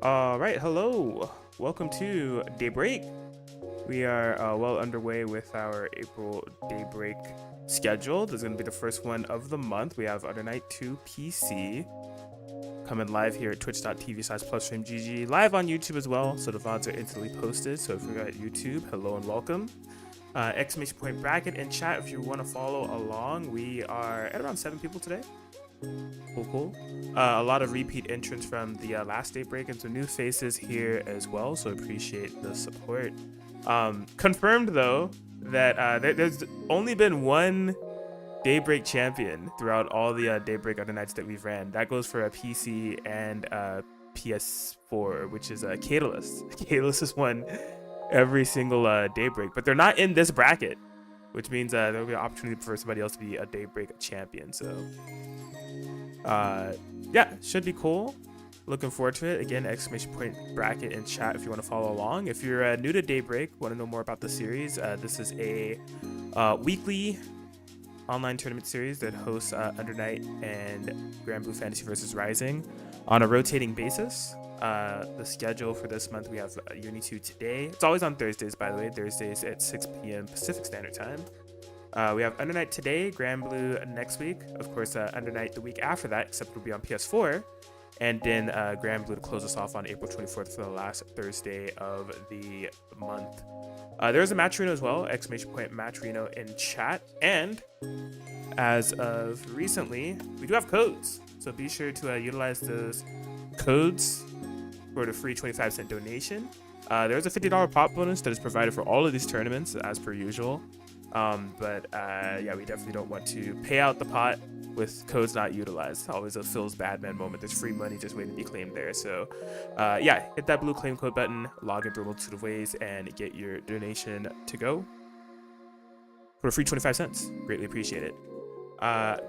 All right, hello. Welcome to Daybreak. We are well underway with our April Daybreak schedule. This is going to be the first one of the month. We have Other Night 2 PC coming live here at twitch.tv/PlusFramesGG, live on YouTube as well, so the VODs are instantly posted. So if you're at YouTube, hello and welcome. Exclamation point bracket in chat if you want to follow along. We are at around 7 people today. Cool. A lot of repeat entrants from the last Daybreak and some new faces here as well, so appreciate the support. Confirmed though that there's only been one Daybreak champion throughout all the Daybreak Other Nights that we've ran. That goes for a PC and PS4, which is Celes. Celes has won every single Daybreak, but they're not in this bracket, which means there'll be an opportunity for somebody else to be a Daybreak champion. So yeah, should be cool. Looking forward to it. Again, exclamation point bracket in chat if you want to follow along. If you're new to Daybreak, want to know more about the series, this is a weekly online tournament series that hosts Under Night and Granblue Fantasy vs Rising on a rotating basis. The schedule for this month, we have Uni 2 today. It's always on Thursdays, by the way. Thursdays at 6 p.m. Pacific Standard Time. We have Under Night today, Granblue next week. Of course, Under Night the week after that, except it'll be on PS4. And then Granblue to close us off on April 24th for the last Thursday of the month. There's a matcherino as well, exclamation point matcherino in chat. And as of recently, we do have codes. So be sure to utilize those codes for the free 25-cent donation. There's a $50 pop bonus that is provided for all of these tournaments as per usual. Yeah, we definitely don't want to pay out the pot with codes not utilized. Always a Phil's Badman moment. There's free money just waiting to be claimed there. So yeah, hit that blue claim code button, log in through a multitude of ways, and get your donation to go for a free 25 cents. Greatly appreciate it.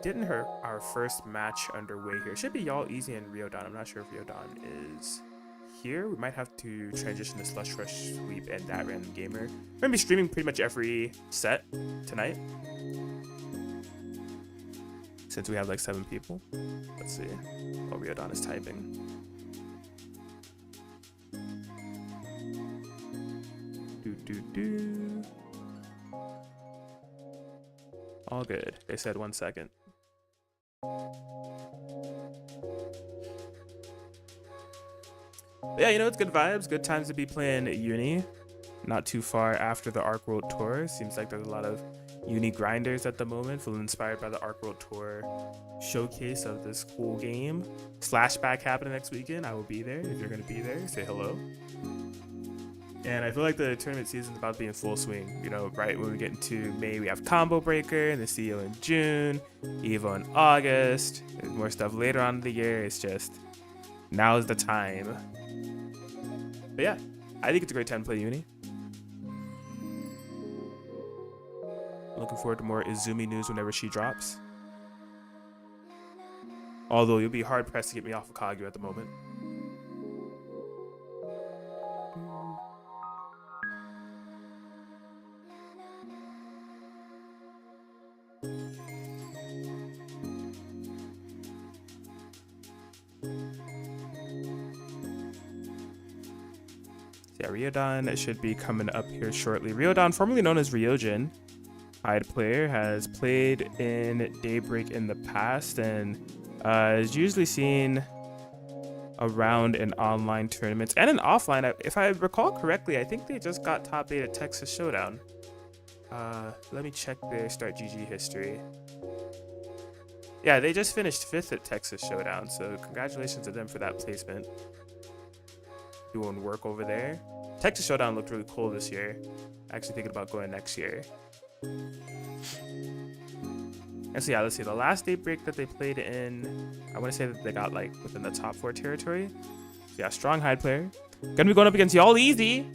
Getting our first match underway here. Should be Y'all Easy and Riodon. I'm not sure if Riodon is here. We might have to transition to Slush Rush Sweep and That Random Gamer. We're gonna be streaming pretty much every set tonight, since we have like 7 people. Let's see. Oh, Riodon is typing. All good. They said 1 second. Yeah, you know, it's good vibes, good times to be playing Uni. Not too far after the Arc World Tour. Seems like there's a lot of Uni grinders at the moment, feeling inspired by the Arc World Tour showcase of this cool game. Slashback happening next weekend. I will be there. If you're going to be there, say hello. And I feel like the tournament season is about to be in full swing. You know, right when we get into May, we have Combo Breaker and the CEO in June, Evo in August. There's more stuff later on in the year. It's just, now is the time. But yeah, I think it's a great time to play Uni. Looking forward to more Izumi news whenever she drops. Although you'll be hard pressed to get me off of Kaguya at the moment. Yeah, Riodon should be coming up here shortly. Riodon, formerly known as Ryojin, Hyde player, has played in Daybreak in the past and is usually seen around in online tournaments and in offline. If I recall correctly, I think they just got top 8 at Texas Showdown. Let me check their Start GG history. Yeah, they just finished 5th at Texas Showdown, so congratulations to them for that placement. Doing work over there. Texas Showdown looked really cool this year. Actually thinking about going next year. And so yeah, let's see. The last Daybreak that they played in, I want to say that they got like within the top 4 territory. So yeah, strong Hyde player. Gonna be going up against Y'all Easy.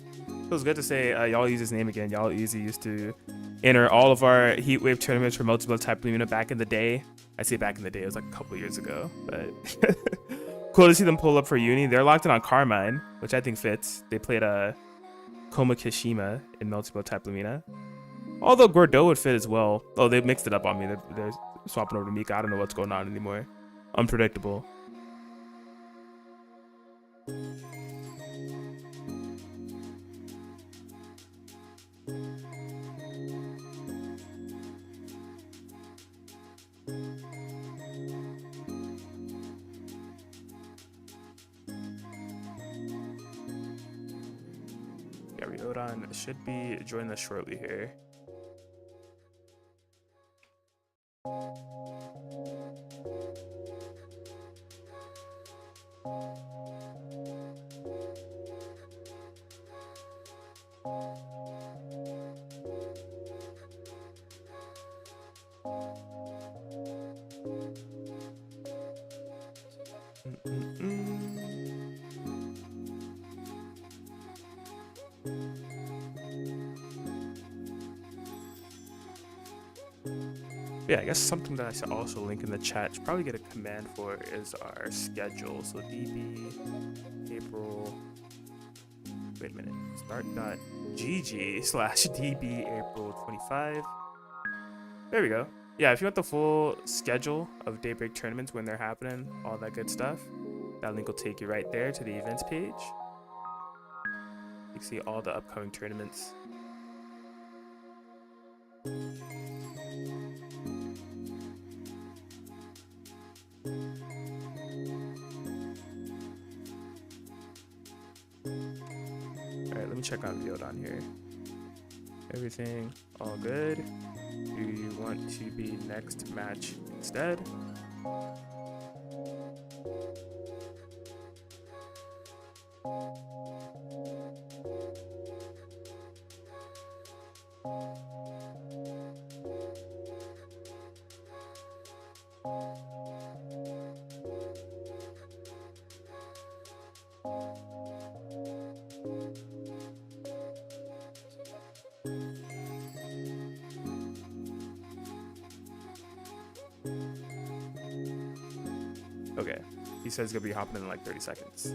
Feels good to say Y'all Easy's name again. Y'all Easy used to enter all of our Heatwave tournaments for multiple type Luna back in the day. I say back in the day, it was like a couple years ago, but cool to see them pull up for Uni. They're locked in on Carmine, which I think fits. They played Koma Kishima in multiple type Lumina. Although Gordeau would fit as well. Oh, they mixed it up on me. They're swapping over to Mika. I don't know what's going on anymore. Unpredictable. Ryodan should be joining us shortly here. Yeah, I guess something that I should also link in the chat, should probably get a command for, is our schedule. So DB April, wait a minute, start.gg/DB April 25. There we go. Yeah, if you want the full schedule of Daybreak tournaments, when they're happening, all that good stuff, that link will take you right there to the events page. You can see all the upcoming tournaments. Alright, let me check on Ryodan here. Everything all good. Do you want to be next match instead? Okay, he says he's gonna be hopping in like 30 seconds.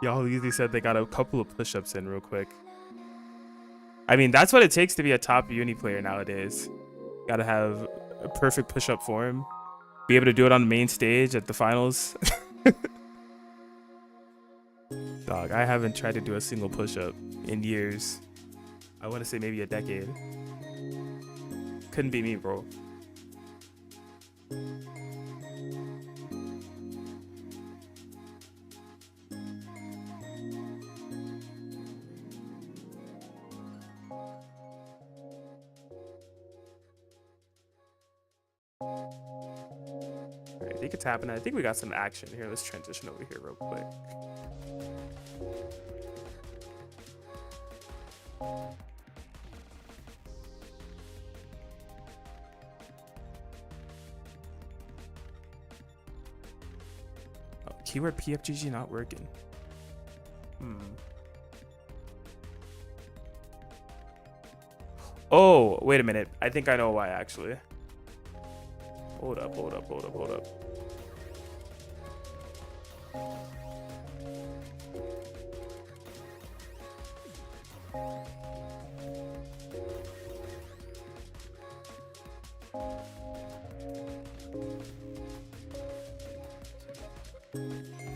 Y'all easily said they got a couple of push-ups in real quick. I mean, that's what it takes to be a top uni player nowadays. Gotta have a perfect push-up form. Be able to do it on the main stage at the finals. Dog, I haven't tried to do a single push-up in years. I want to say maybe a decade. Couldn't be me, bro. Alright, I think it's happening. I think we got some action here. Let's transition over here real quick. Oh, keyword PFGG not working. Oh, wait a minute. I think I know why, actually. Hold up.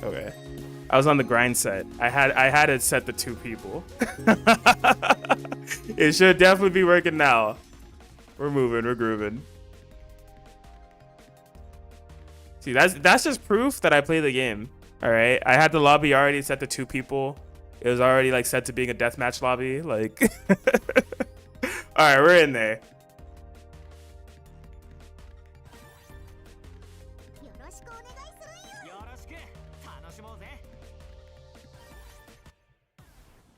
Okay. I was on the grind set. I had it set to 2 people. It should definitely be working now. We're moving, we're grooving. See, that's just proof that I play the game. Alright. I had the lobby already set to 2 people. It was already like set to being a deathmatch lobby. Like alright, we're in there.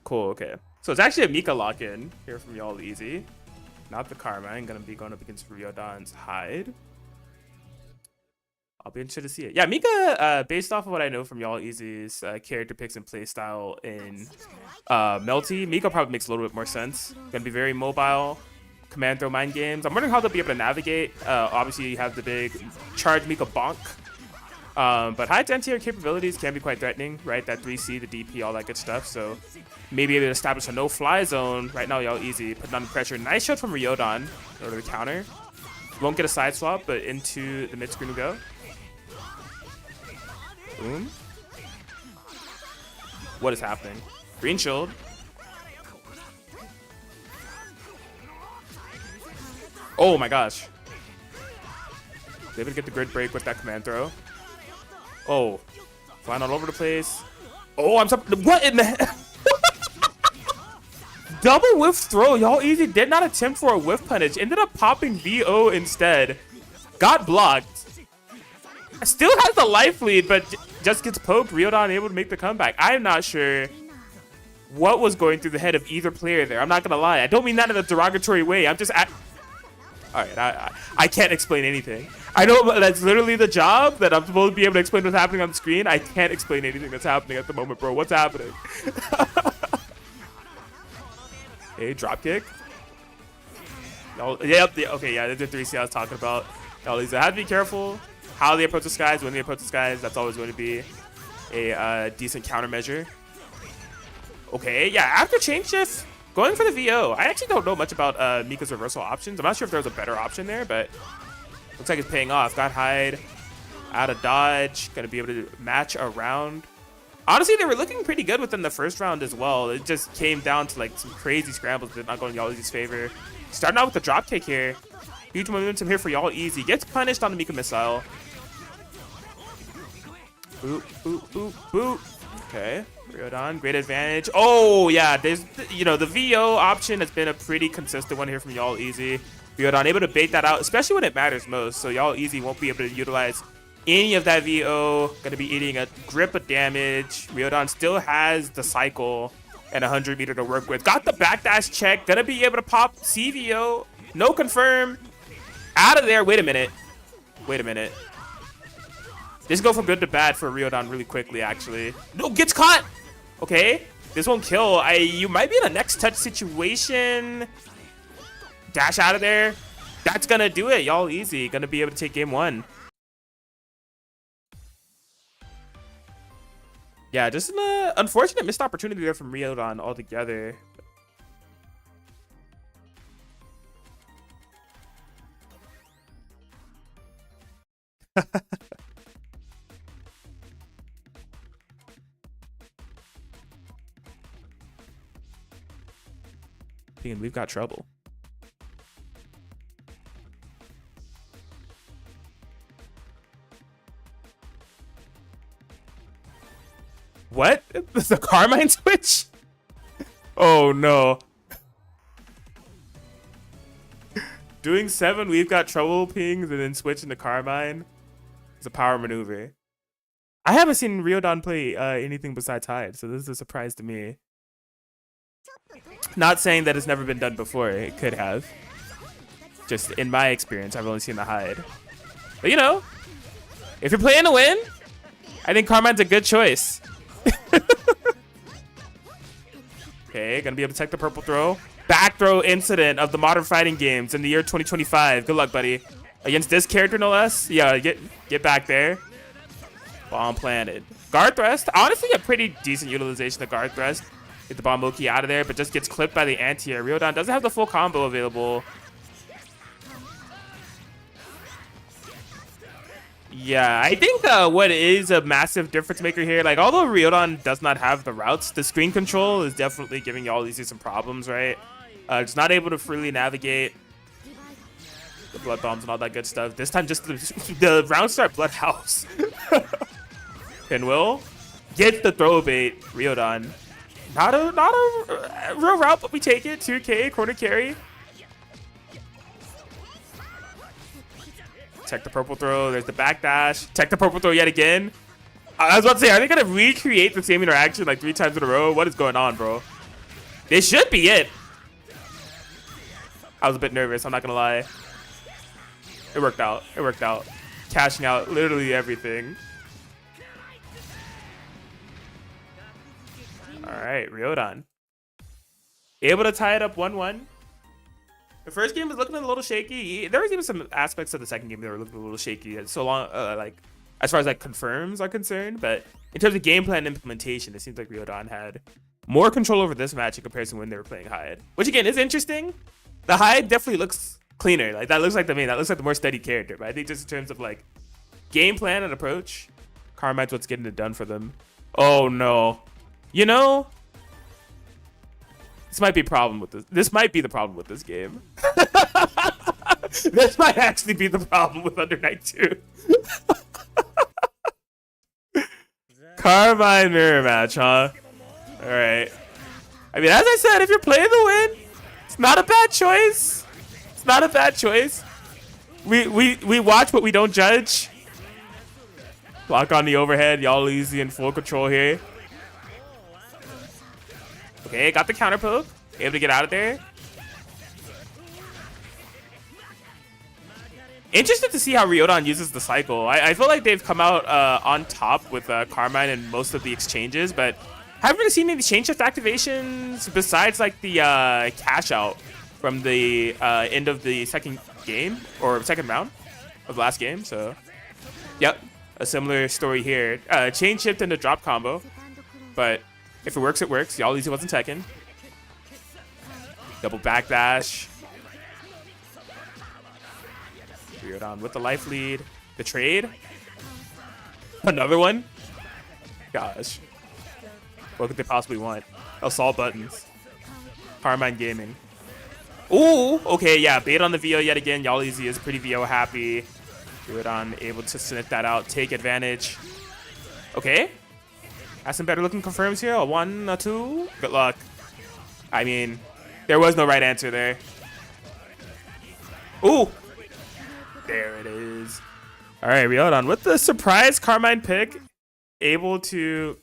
Cool, okay. So it's actually a Mika lock-in here from y'all easy. Not the Karma. I'm gonna be going up against Ryodan's Hyde. I'll be interested to see it. Yeah, Mika, based off of what I know from y'all easy's character picks and playstyle in Melty, Mika probably makes a little bit more sense. Gonna be very mobile, command throw mind games. I'm wondering how they'll be able to navigate. Obviously, you have the big charge Mika bonk. But high anti-air capabilities can be quite threatening, right? That 3C, the DP, all that good stuff. So maybe able to establish a no-fly zone. Right now, y'all easy. Putting on the pressure. Nice shot from Ryodan in order to counter. Won't get a side swap, but into the mid screen we go. Boom. What is happening? Green shield. Oh my gosh. Able to get the grid break with that command throw. Oh, flying all over the place. Oh, what in the heck? Double whiff throw. Y'all easy did not attempt for a whiff punish. Ended up popping VO instead. Got blocked. Still has the life lead, but just gets poked. Ryodon able to make the comeback. I'm not sure what was going through the head of either player there. I'm not gonna lie. I don't mean that in a derogatory way. I'm just all right, I can't explain anything. I know that's literally the job that I'm supposed to be able to explain what's happening on the screen. I can't explain anything that's happening at the moment, bro. What's happening? Hey, drop kick. Yep. Okay, yeah, the 3C I was talking about. Y'all have to be careful how they approach the skies, when they approach the skies. That's always going to be a decent countermeasure. Okay, yeah, after change shift, going for the VO. I actually don't know much about Mika's reversal options. I'm not sure if there's a better option there, but looks like it's paying off. Got hide, out of dodge, gonna be able to match around. Honestly, they were looking pretty good within the first round as well. It just came down to like some crazy scrambles that not going Y'all Easy's favor. Starting out with the drop kick here. Huge momentum here for Y'all Easy. Gets punished on the Mika missile. Boop, boop, boop, boop. Okay. Ryodon, great advantage. Oh, yeah, there's, you know, the VO option has been a pretty consistent one here from Y'all Easy. Ryodon able to bait that out, especially when it matters most. So Y'all Easy won't be able to utilize any of that VO. Gonna be eating a grip of damage. Ryodon still has the cycle and 100 meter to work with. Got the backdash check. Gonna be able to pop CVO. No confirm. Out of there. Wait a minute. Wait a minute. This go from good to bad for Ryodon really quickly, actually. No, gets caught. Okay, this won't kill. You might be in a next touch situation. Dash out of there. That's gonna do it. Y'all Easy gonna be able to take game one. Yeah, just an unfortunate missed opportunity there from Ryodon altogether. Thinking we've got trouble. What? The Carmine switch? Oh no. Doing 7, we've got trouble pings, and then switching to Carmine. It's a power maneuver. I haven't seen Ryodon play anything besides hide, so this is a surprise to me. Not saying that it's never been done before. It could have. Just in my experience, I've only seen the hide. But you know, if you're playing to win, I think Carmine's a good choice. Okay, gonna be able to take the purple throw. Back throw incident of the modern fighting games in the year 2025. Good luck, buddy. Against this character, no less. Yeah, get back there. Bomb planted. Guard thrust. Honestly, a pretty decent utilization of guard thrust. Get the bomb Moki out of there, but just gets clipped by the anti-air. Ryodon doesn't have the full combo available. Yeah, I think what is a massive difference maker here, like although Ryodon does not have the routes, the screen control is definitely giving Y'all Easy some problems, right? It's not able to freely navigate the blood bombs and all that good stuff. This time just the round start blood house. Pinwheel gets the throw bait. Ryodon. Not a real route, but we take it. 2K, corner carry. Check the purple throw. There's the backdash. Check the purple throw yet again. I was about to say, are they going to recreate the same interaction like 3 times in a row? What is going on, bro? This should be it. I was a bit nervous. I'm not going to lie. It worked out. It worked out. Cashing out literally everything. All right, Ryodon. Able to tie it up 1-1. The first game was looking a little shaky. There was even some aspects of the second game that were looking a little shaky. So long, like as far as like confirms are concerned, but in terms of gameplay and implementation, it seems like Ryodon had more control over this match in comparison when they were playing Hyde, which again is interesting. The Hyde definitely looks cleaner. Like that looks like the main. That looks like the more steady character. But I think just in terms of like game plan and approach, Carmine's what's getting it done for them. Oh no. You know, this might be a problem with this. This might be the problem with this game. This might actually be the problem with Under Night 2. Carmine mirror match, huh? Alright. I mean, as I said, if you're playing the win, it's not a bad choice. It's not a bad choice. We watch, but we don't judge. Block on the overhead. Y'all easy in full control here. Okay, got the counter poke. Able to get out of there. Interested to see how Ryodan uses the cycle. I feel like they've come out on top with Carmine in most of the exchanges, but haven't really seen any change shift activations besides like the cash out from the end of the second game or second round of the last game. So, yep, a similar story here. Chain shift into drop combo, but if it works, it works. Y'all easy wasn't Tekken. Double backdash. Ryodan with the life lead. The trade. Another one. Gosh. What could they possibly want? Assault buttons. Carmine Gaming. Ooh, okay, yeah. Bait on the VO yet again. Y'all easy is pretty VO happy. Ryodan able to sniff that out. Take advantage. Okay. Has some better looking confirms here. A 1, a 2. Good luck. I mean, there was no right answer there. Ooh. There it is. All right, Ryodan with the surprise Carmine pick. Able to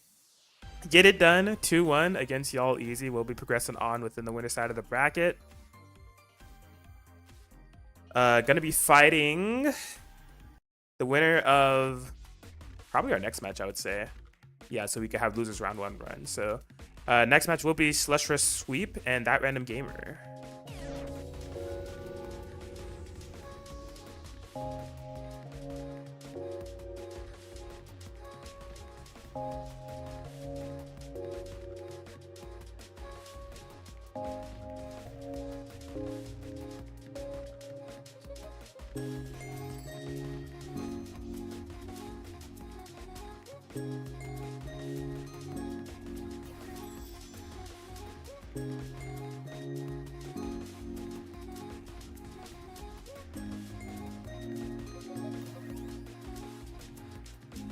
get it done. 2-1 against Y'all Easy. We'll be progressing on within the winner side of the bracket. Gonna be fighting the winner of probably our next match, I would say. Yeah, so we could have losers round 1 run. So next match will be Slush Rush Sweep and That Random Gamer.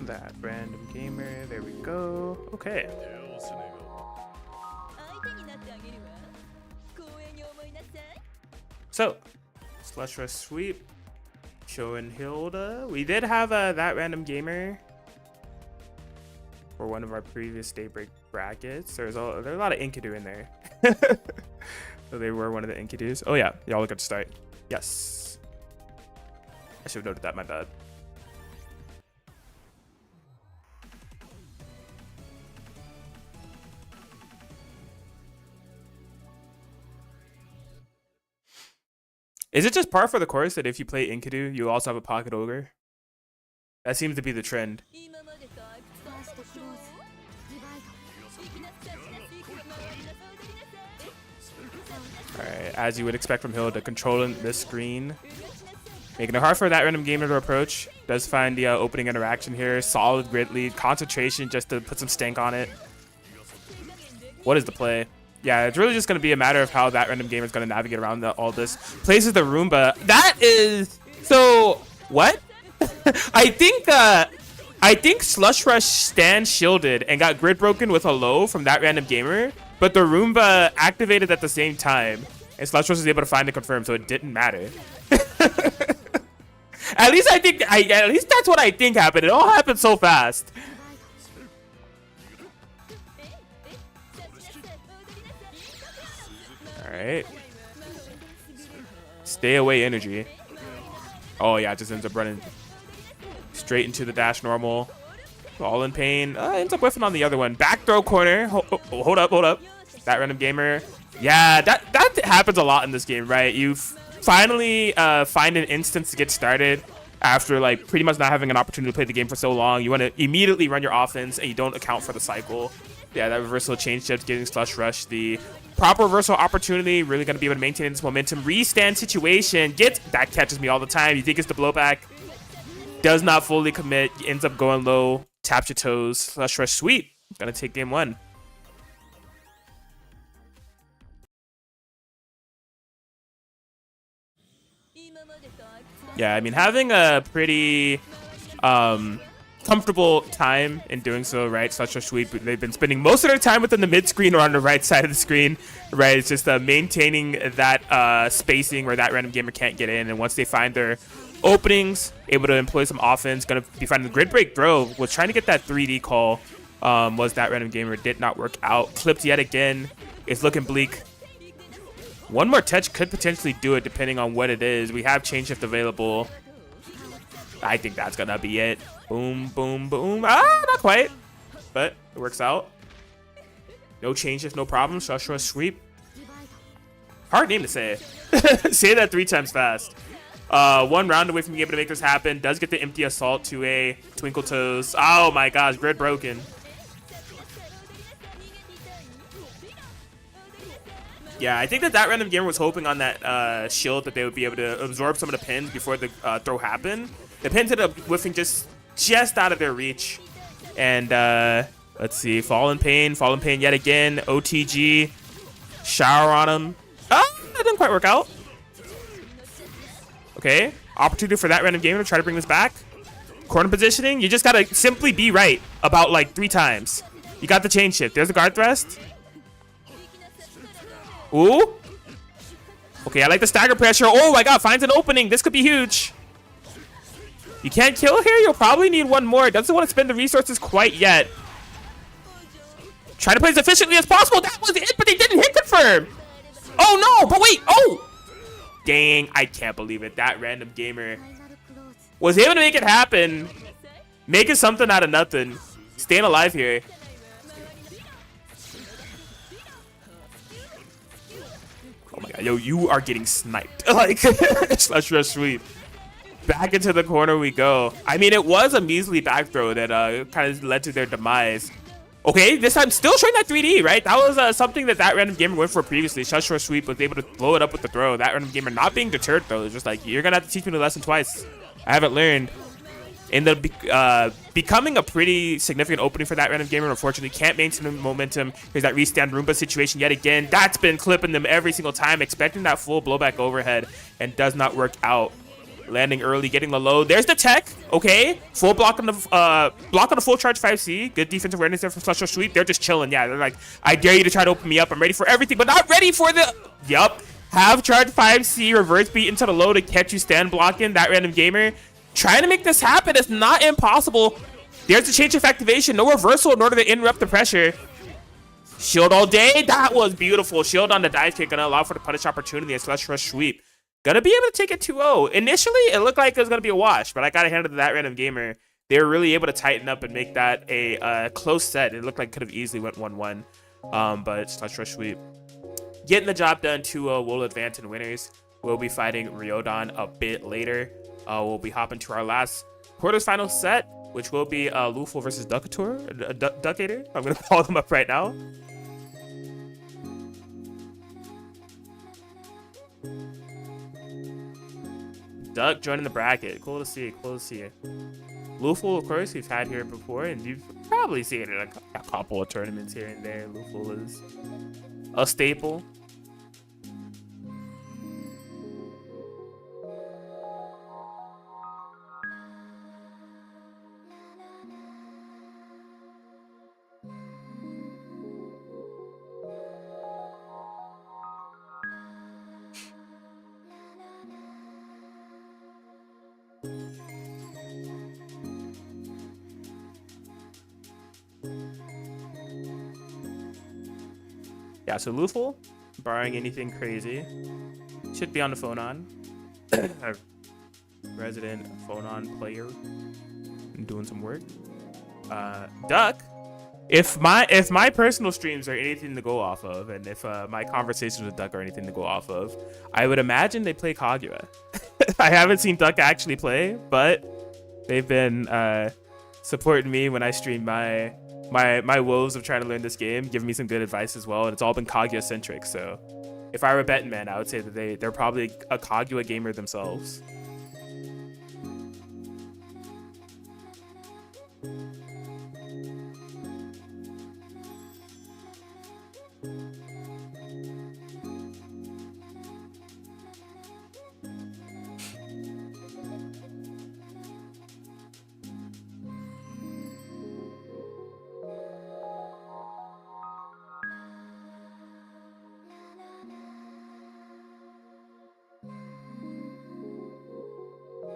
That Random Gamer, there we go. Okay. So, Slush Rush Sweep, Sho and Hilda. We did have That Random Gamer for one of our previous Daybreak brackets. There's a lot of Enkidu in there. So they were one of the Enkidus. Oh yeah, y'all look at the start. Yes. I should have noted that, my bad. Is it just par for the course that if you play Enkidu, you also have a Pocket Ogre? That seems to be the trend. Alright, as you would expect from Hilda, controlling this screen. Making it hard for That Random Gamer to approach. Does find the opening interaction here. Solid grid lead. Concentration just to put some stank on it. What is the play? Yeah, it's really just going to be a matter of how That Random Gamer is going to navigate around all this. Places the Roomba. That is... So, what? I think Slush Rush stand shielded and got grid broken with a low from That Random Gamer, but the Roomba activated at the same time, and Slush Rush was able to find the confirm, so it didn't matter. At least that's what I think happened. It all happened so fast. Alright. Stay away energy. Oh yeah, it just ends up running straight into the dash normal. All in pain. Ends up whiffing on the other one. Back throw corner. Hold up. That Random Gamer. Yeah, that happens a lot in this game, right? You finally find an instance to get started after like pretty much not having an opportunity to play the game for so long. You want to immediately run your offense and you don't account for the cycle. Yeah, that reversal change shift giving Slush Rush the proper reversal opportunity. Really going to be able to maintain this momentum. Restand situation. That catches me all the time. You think it's the blowback. Does not fully commit. Ends up going low. Taps your toes. Slush Rush Sweep. Going to take game 1. Yeah, I mean, having a pretty comfortable time in doing so, right? Such a sweep. They've been spending most of their time within the mid screen or on the right side of the screen, right? It's just maintaining that spacing where that random gamer can't get in. And once they find their openings, able to employ some offense, gonna be finding the grid break throw. Was trying to get that 3D call. Was that random gamer, did not work out. Clipped yet again. It's looking bleak. One more touch could potentially do it depending on what it is. We have chain shift available. I think that's gonna be it. Boom, boom, boom. Ah, not quite, but it works out. No chain shift, no problem. Short sweep. Hard name to say. Say that 3 times fast. 1 round away from being able to make this happen. Does get the empty assault to a Twinkle Toes. Oh my gosh, grid broken. Yeah, I think that random gamer was hoping on that shield that they would be able to absorb some of the pins before the throw happened. The pins ended up whiffing just out of their reach. And let's see, Fallen Pain yet again. OTG, shower on him. Oh, that didn't quite work out. Okay, opportunity for that random gamer to try to bring this back. Corner positioning, you just gotta simply be right about like 3 times. You got the chain shift. There's the guard thrust. Ooh. Okay, I like the stagger pressure. Oh my god, finds an opening. This could be huge. You can't kill here. You'll probably need 1 more. Doesn't want to spend the resources quite yet. Try to play as efficiently as possible. That was it, but they didn't hit confirm. Oh no, but wait. Oh. Dang, I can't believe it. That random gamer was able to make it happen. Making something out of nothing. Staying alive here. Oh my god, yo, you are getting sniped. Like, slash rush sweep. Back into the corner we go. I mean, it was a measly back throw that kind of led to their demise. Okay, this time still showing that 3D, right? That was something that random gamer went for previously. Short sweep was able to blow it up with the throw. That random gamer not being deterred, though. It's just like, you're going to have to teach me the lesson twice. I haven't learned. In the becoming a pretty significant opening for that random gamer, unfortunately can't maintain the momentum. Here's that restand Roomba situation yet again. That's been clipping them every single time, expecting that full blowback overhead, and does not work out. Landing early, getting the low. There's the tech. Okay, full block on the full charge 5C. Good defensive awareness there from Slush Sweep. They're just chilling. Yeah, they're like, I dare you to try to open me up. I'm ready for everything, but not ready for the. Yup. Have charge 5C reverse beat into the low to catch you stand blocking. That random gamer trying to make this happen is not impossible. There's the change of activation. No reversal in order to interrupt the pressure. Shield all day. That was beautiful. Shield on the dive kick gonna allow for the punish opportunity and Slush Sweep. Gonna be able to take it 2-0. Initially, it looked like it was gonna be a wash, but I gotta hand it to that random gamer. They were really able to tighten up and make that a close set. It looked like it could have easily went 1-1, but Slush Sweep getting the job done. 2-0 will advance in winners. We'll be fighting Ryodon a bit later. We'll be hopping to our last quarterfinal set, which will be Luful versus Duckator. I'm gonna call them up right now. Duck joining the bracket. Cool to see. Cool to see you. Luful, of course, we've had here before, and you've probably seen it in a couple of tournaments here and there. Luful is a staple. Yeah, so Luful, barring anything crazy, should be on the phone on. Resident phone on player and doing some work. Duck, if my personal streams are anything to go off of, and if my conversations with Duck are anything to go off of, I would imagine they play Kaguya. I haven't seen Duck actually play, but they've been supporting me when I stream my woes of trying to learn this game, giving me some good advice as well, and it's all been Kaguya centric. So if I were a betting man, I would say that they're probably a Kaguya gamer themselves.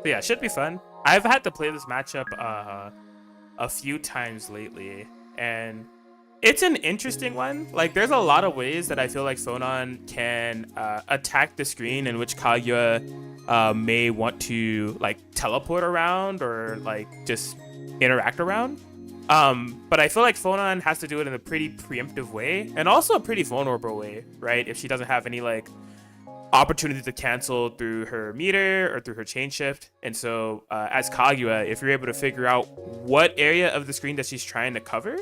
But yeah, should be fun. I've had to play this matchup a few times lately, and it's an interesting one. Like, there's a lot of ways that I feel like Phonon can attack the screen in which Kaguya may want to like teleport around or like just interact around. But I feel like Phonon has to do it in a pretty preemptive way and also a pretty vulnerable way, right? If she doesn't have any like opportunity to cancel through her meter or through her chain shift. And so as Kaguya, if you're able to figure out what area of the screen that she's trying to cover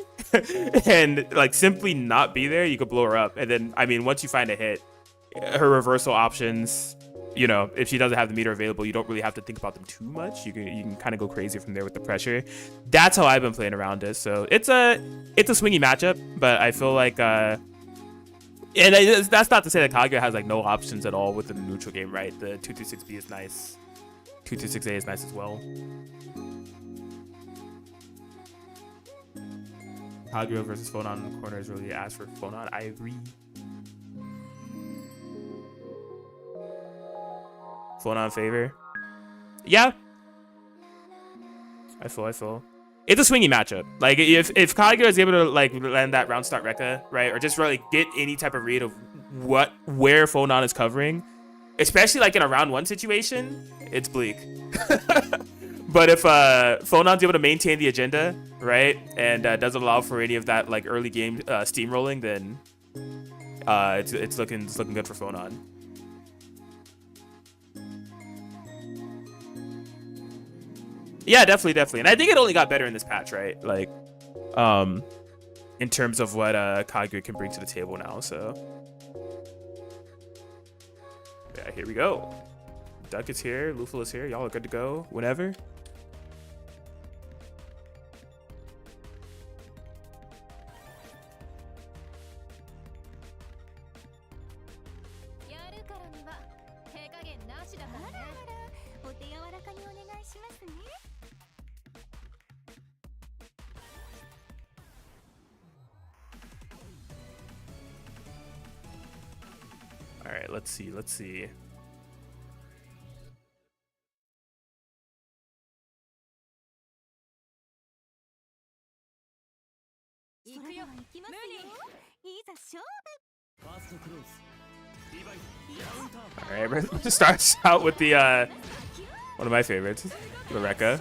and like simply not be there, you could blow her up. And then, I mean, once you find a hit, her reversal options, you know, if she doesn't have the meter available, you don't really have to think about them too much. You can kind of go crazy from there with the pressure. That's how I've been playing around it. So it's a swingy matchup, but I feel like and that's not to say that Kaguya has like no options at all within the neutral game, right? The 226B is nice. 226A is nice as well. Kaguya versus Phonon in the corner is really asked for Phonon. I agree. Phonon favor. Yeah. I feel. It's a swingy matchup. Like if Kaguya is able to like land that round start Rekka, right, or just really get any type of read of where Phonon is covering, especially like in a round one situation, it's bleak. But if Phonon's able to maintain the agenda, right, and doesn't allow for any of that like early game steamrolling, then it's looking good for Phonon. Yeah, definitely. And I think it only got better in this patch, right? Like, in terms of what Kaguya can bring to the table now, so. Yeah, here we go. Duck is here, Luful is here. Y'all are good to go whenever. All right, let's see. All right, let's start out with the one of my favorites, the Rekka.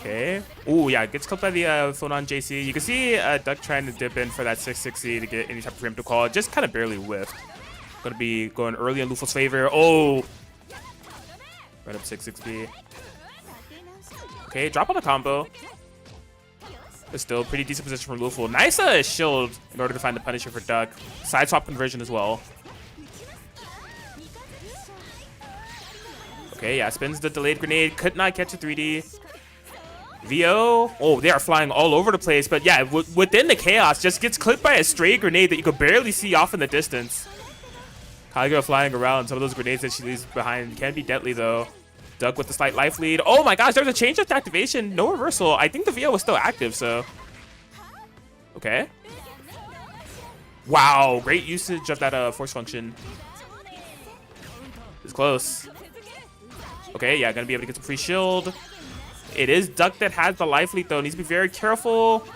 Okay. Oh yeah, gets clipped by the Phonon JC. You can see Duck trying to dip in for that 660 to get any type of preemptive call. Just kind of barely whiffed. Gonna be going early in Luful's favor. Oh! Right up 660. Okay, drop on the combo. But still, pretty decent position from Luful. Nice shield in order to find the Punisher for Duck. Side swap conversion as well. Okay, yeah, spins the delayed grenade. Could not catch a 3D. VO. Oh, they are flying all over the place. But yeah, within the chaos, just gets clipped by a stray grenade that you could barely see off in the distance. Kaguya flying around. Some of those grenades that she leaves behind can be deadly, though. Duck with the slight life lead. Oh my gosh, there's a change of activation. No reversal. I think the VO was still active, so. Okay. Wow, great usage of that force function. It's close. Okay, yeah, gonna be able to get some free shield. It is Duck that has the life lead, though. Needs to be very careful.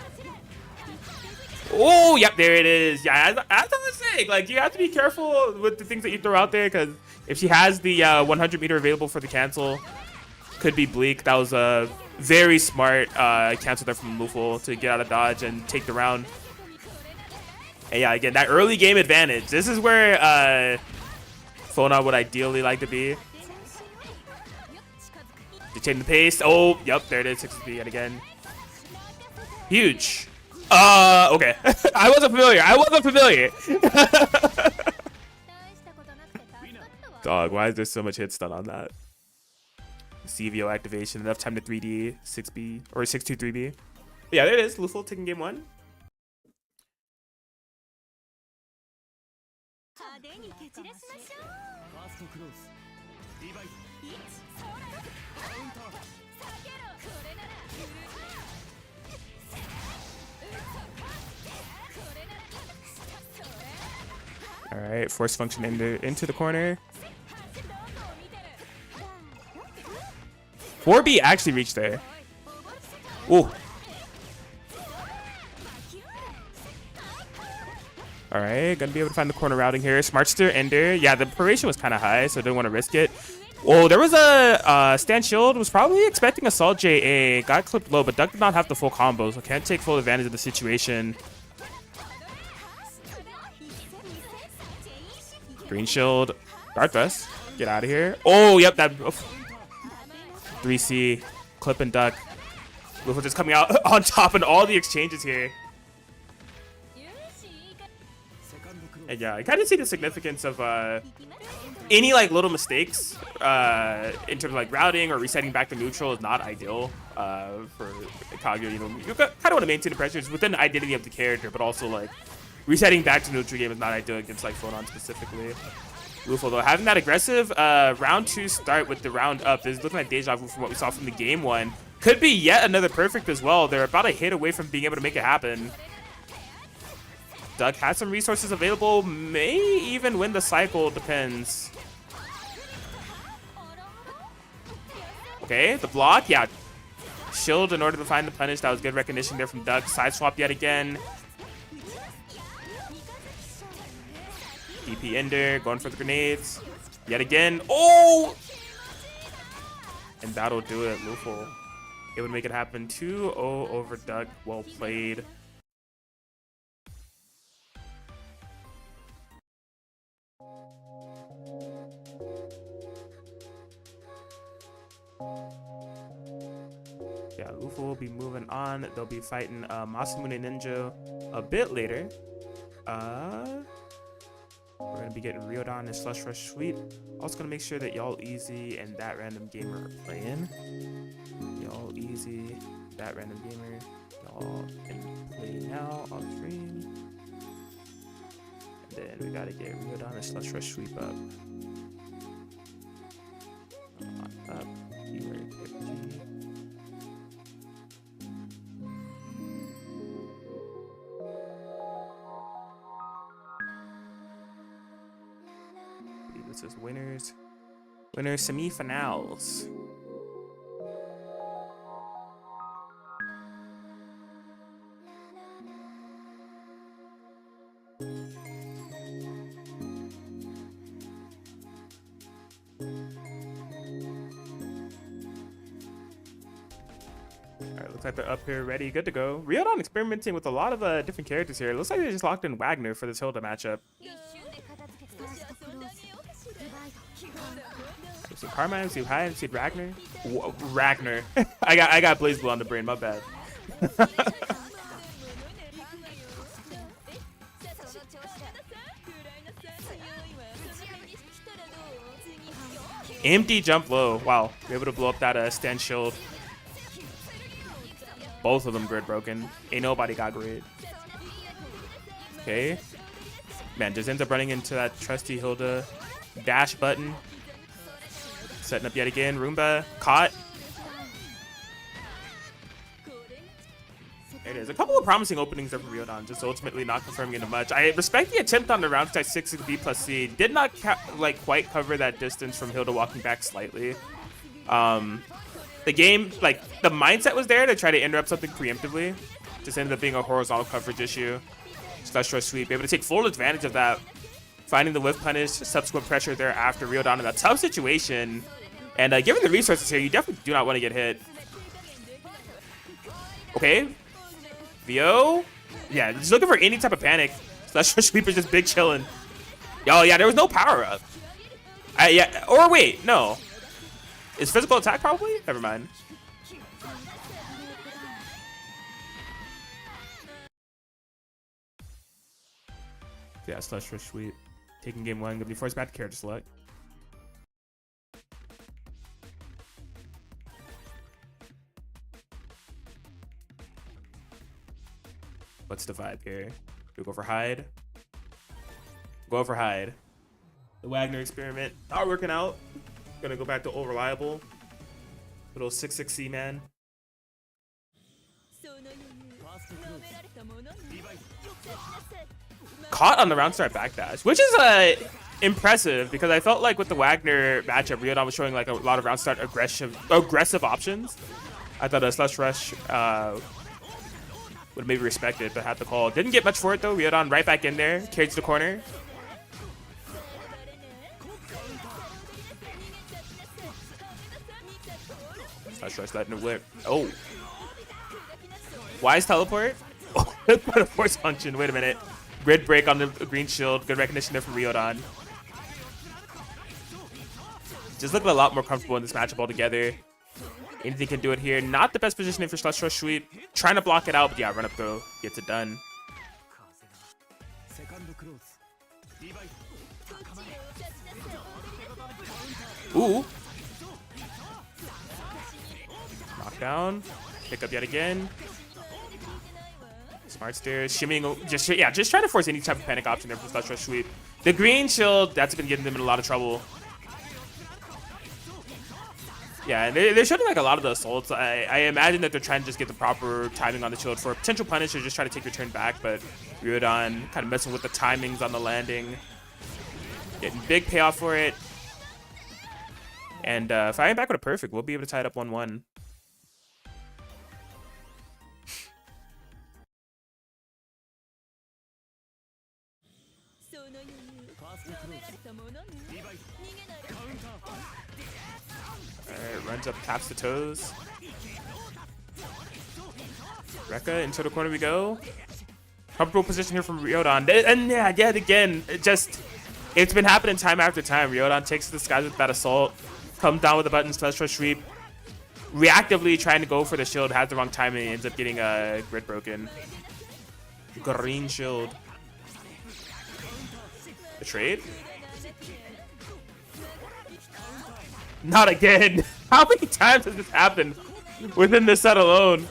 Oh, yep, there it is. Yeah, as I was saying, like, you have to be careful with the things that you throw out there, because if she has the 100 meter available for the cancel, could be bleak. That was a very smart cancel there from Luful to get out of dodge and take the round. And yeah, again, that early game advantage. This is where Phonon would ideally like to be. Change the pace. Oh, yep, there it is. 6B yet again. Huge. Okay. I wasn't familiar. Dog, why is there so much hit stun on that? CVO activation, enough time to 3D 6B or 623B. Yeah, there it is. Luful taking game one. All right, force function into the corner. 4B actually reached there. Ooh. All right, gonna be able to find the corner routing here. Smart steer ender. Yeah, the duration was kind of high, so didn't want to risk it. Oh, there was a stand shield. Was probably expecting assault JA. Got clipped low, but Duck did not have the full combo, so can't take full advantage of the situation. Green shield. Guard thrust. Get out of here. Oh, yep, that 3C. Clip and Duck. Luffy just coming out on top in all the exchanges here. And yeah, I kind of see the significance of any like little mistakes in terms of like routing or resetting back to neutral is not ideal for Kaguya. You know, you kind of want to maintain the pressures within the identity of the character, but also like resetting back to neutral game is not ideal against like Phonon specifically. Luffy though having that aggressive round 2 start with the round up. This is looking like deja vu from what we saw from the game 1. Could be yet another perfect as well. They're about a hit away from being able to make it happen. Duck has some resources available, may even win the cycle, depends. Okay, the block, yeah. Shield in order to find the punish. That was good recognition there from Duck. Side swap yet again. DP ender, going for the grenades. Yet again. Oh! And that'll do it, Luffy. It would make it happen. 2-0 over Duck. Well played. Yeah, Luffy will be moving on. They'll be fighting Masamune Ninja a bit later. We're gonna be getting Ryodan and Slush Rush Sweep. Also gonna make sure that y'all easy and that random gamer are playing. Y'all easy, that random gamer. Y'all can play now on stream. And then we gotta get Ryodan and Slush Rush Sweep up. Up. Keyword G. This is winners semifinals. Alright, looks like they're up here ready, good to go. Ryodan experimenting with a lot of different characters here. It looks like they just locked in Wagner for this Hilda matchup. I've seen Carmine, I've seen Hyde, I've seen Ragnar. Ragnar. I got BlazBlue on the brain, my bad. Empty jump low. Wow, we're able to blow up that stand shield. Both of them grid broken. Ain't nobody got grid. Okay. Man, just ends up running into that trusty Hilda dash button. Setting up yet again. Roomba caught. There it is. A couple of promising openings there for Ryodan, just ultimately not confirming into much. I respect the attempt on the round type 6 B plus C. Did not like quite cover that distance from Hilda walking back slightly. The game, like the mindset was there to try to interrupt something preemptively. Just ended up being a horizontal coverage issue. Slash rush sweep, able to take full advantage of that. Finding the whiff punish, subsequent pressure there after Ryodan in a tough situation. And given the resources here, you definitely do not want to get hit. Okay. VO. Yeah, just looking for any type of panic. Slash rush sweep is just big chilling. Oh, yeah, there was no power up. Yeah, or wait, no. Is physical attack probably? Never mind. Yeah, slash rush sweep. Taking game 1, gonna be forced back to character select. What's the vibe here? Do we go for Hyde? Go for Hyde. The Wagner experiment not working out. Gonna go back to old reliable. Little 6-6C man. Caught on the round start backdash, which is impressive because I felt like with the Wagner matchup, Riodon was showing like a lot of round start aggressive options. I thought a Slush Rush would maybe respect it, but had the call. Didn't get much for it though. Riodon right back in there, carried to the corner. Slush Rush letting it whip. Oh. Wise teleport? Oh, what a force function. Wait a minute. Grid break on the green shield. Good recognition there from Riodon. Just looking a lot more comfortable in this matchup altogether. Anything can do it here. Not the best positioning for Slush Rush Sweep. Trying to block it out, but yeah, run up throw gets it done. Ooh. Knockdown. Pick up yet again. Smart stairs. Shimmying. Just trying to force any type of panic option there from Slush Rush Sweep. The green shield, that's been getting them in a lot of trouble. Yeah, and they're showing like a lot of the assaults. I imagine that they're trying to just get the proper timing on the shield for a potential punish or just try to take your turn back, but Riodon kind of messing with the timings on the landing. Getting big payoff for it. And if I am back with a perfect, we'll be able to tie it up 1-1. Alright, runs up, taps the toes. Rekka, into the corner we go. Comfortable position here from Riodon. And yeah, yet again, it's been happening time after time. Riodon takes the skies with that assault. Comes down with the button, Slush Rush Sweep. Reactively trying to go for the shield, has the wrong timing, ends up getting a grid broken. Green shield. The trade? Not again. How many times has this happened within this set alone?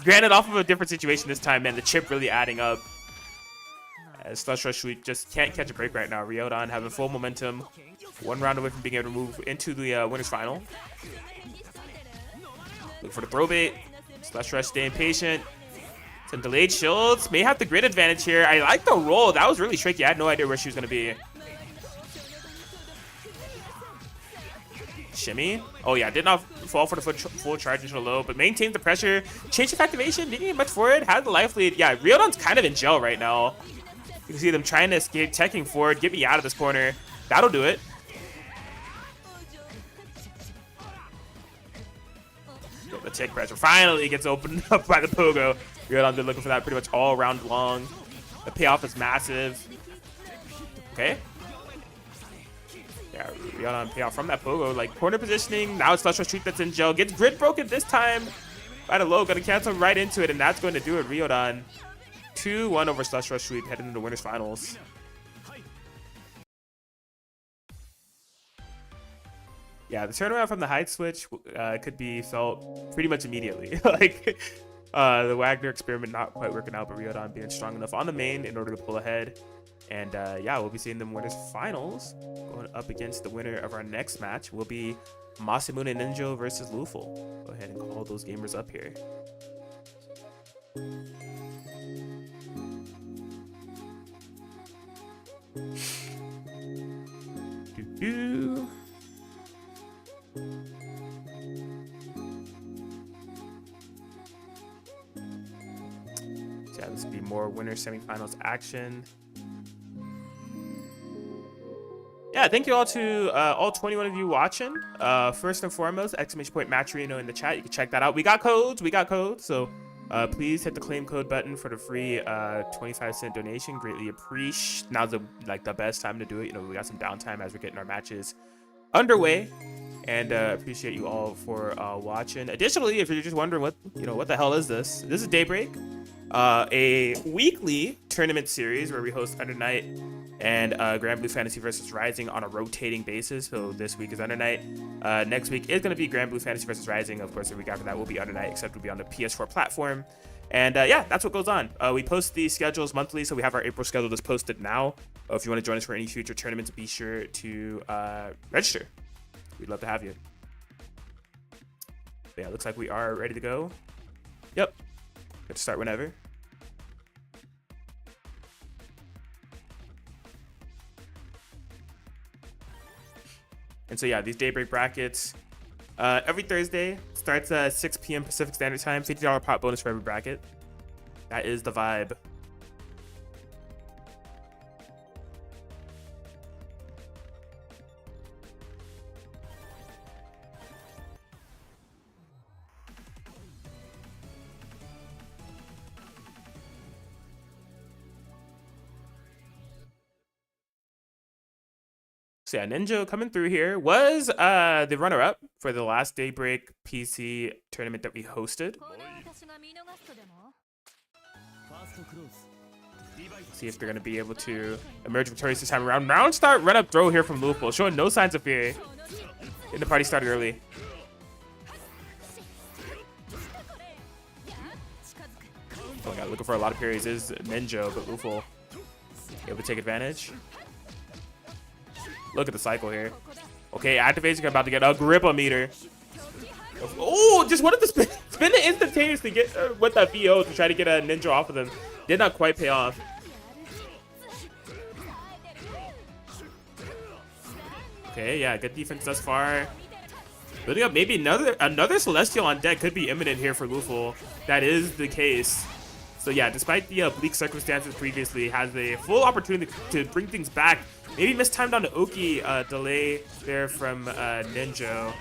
Granted, off of a different situation this time, man. The chip really adding up. As Slush Rush Sweep just can't catch a break right now. Riodon having full momentum. One round away from being able to move into the winners final. Look for the throw bait. Slush Rush staying patient. Some delayed shields. May have the grid advantage here. I like the roll. That was really tricky. I had no idea where she was going to be. Shimmy. Oh yeah, did not fall for the full charge into the low, but maintains the pressure. Change of activation. Didn't get much for it. Had the life lead. Yeah, Riodon's kind of in jail right now. You can see them trying to escape, teching forward. Get me out of this corner. That'll do it. The tick pressure finally gets opened up by the Pogo. Riodon's been looking for that pretty much all round long. The payoff is massive. Okay. Yeah, Riodon payoff from that Pogo. Like, corner positioning. Now it's Slush Rush Sweep that's in jail. Gets grid broken this time by the low. Gonna cancel right into it, and that's going to do it. Riodon 2-1 over Slush Rush Sweep, heading into the winners finals. Yeah, the turnaround from the hide switch could be felt pretty much immediately. Like, the Wagner experiment not quite working out, but Riodon being strong enough on the main in order to pull ahead. And yeah, we'll be seeing them winners finals going up against the winner of our next match. Will be Masamune Ninja versus Luful. Go ahead and call those gamers up here. Doo-doo. Yeah, this will be more winner semifinals action. Yeah, thank you all to all 21 of you watching. First and foremost, !matcherino in the chat. You can check that out. We got codes. So please hit the claim code button for the free 25-cent donation. Greatly appreciate. Now's the best time to do it. You know, we got some downtime as we're getting our matches underway. And appreciate you all for watching. Additionally, if you're just wondering what the hell is this? This is Daybreak, a weekly tournament series where we host Under Night and Granblue Fantasy vs Rising on a rotating basis. So this week is Under Night. Next week is going to be Granblue Fantasy vs Rising. Of course, the week after that will be Under Night, except we'll be on the PS4 platform. And yeah, that's what goes on. We post the schedules monthly, so we have our April schedule just posted now. If you want to join us for any future tournaments, be sure to register. We'd love to have you. But yeah, looks like we are ready to go. Yep. Good to start whenever. And so yeah, these Daybreak brackets, every Thursday, starts at 6 p.m. Pacific Standard Time, $50 pot bonus for every bracket. That is the vibe. So yeah, Ninja coming through here was the runner-up for the last Daybreak PC tournament that we hosted. See if they're going to be able to emerge victorious this time around. Round start, run-up throw here from Louisville, showing no signs of fear. And the party started early. Oh god, looking for a lot of parries is Ninja, but Louisville able to take advantage. Look at the cycle here. Okay, activation about to get a grip-o-meter. Oh, just wanted to spin it instantaneously get with that VO to try to get a Ninja off of them. Did not quite pay off. Okay, yeah, good defense thus far. Building up, maybe another Celestial on deck could be imminent here for Louisville. That is the case. So yeah, despite the bleak circumstances previously, has a full opportunity to bring things back. Maybe mistimed on the Oki delay there from Ninja.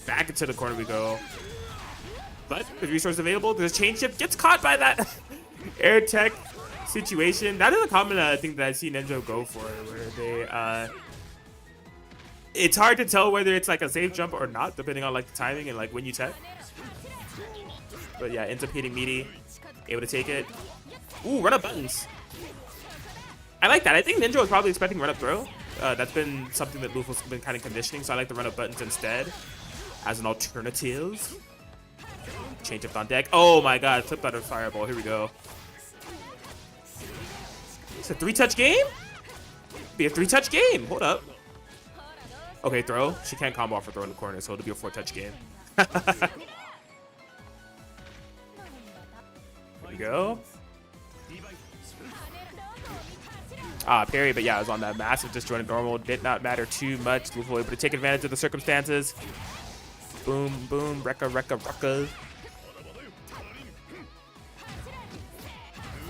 Back into the corner we go. But the resource available, there's a chain shift, gets caught by that air tech situation. That is a common thing that I see Ninja go for, where they it's hard to tell whether it's like a safe jump or not, depending on like the timing and like when you tech. But yeah, ends up hitting meaty, able to take it. Ooh, run up buttons. I like that. I think Ninja was probably expecting run up throw. That's been something that Louisville's been kind of conditioning, so I like the run up buttons instead as an alternative. Change up on deck. Oh my god, flipped out of fireball. Here we go. It's a 3-touch game? Be a 3-touch game. Hold up. Okay, throw. She can't combo off her throw in the corner, so it'll be a 4-touch game. There we go. Parry, but yeah, I was on that massive disjointed normal. Did not matter too much. Louisville able to take advantage of the circumstances. Boom, boom, rekka, rekka, rekka.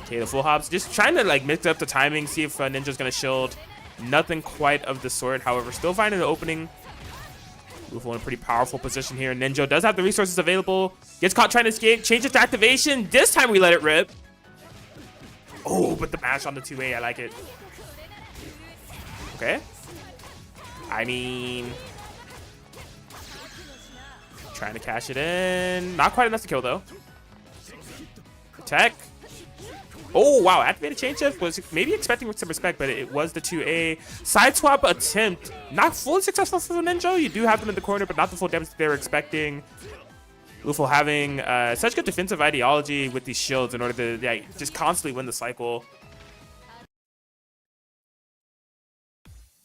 Okay, the full hops. Just trying to like mix up the timing, see if Ninja's gonna shield. Nothing quite of the sort. However, still finding the opening. Louisville in a pretty powerful position here. Ninja does have the resources available. Gets caught trying to escape. Changes to activation. This time we let it rip. Oh, but the mash on the 2A, I like it. Okay. I mean, trying to cash it in. Not quite enough to kill, though. Tech. Oh, wow. Activated chain shift. Was maybe expecting with some respect, but it was the 2A. Side swap attempt. Not fully successful for the Ninja. You do have them in the corner, but not the full damage that they were expecting. Louisville having such good defensive ideology with these shields in order to just constantly win the cycle.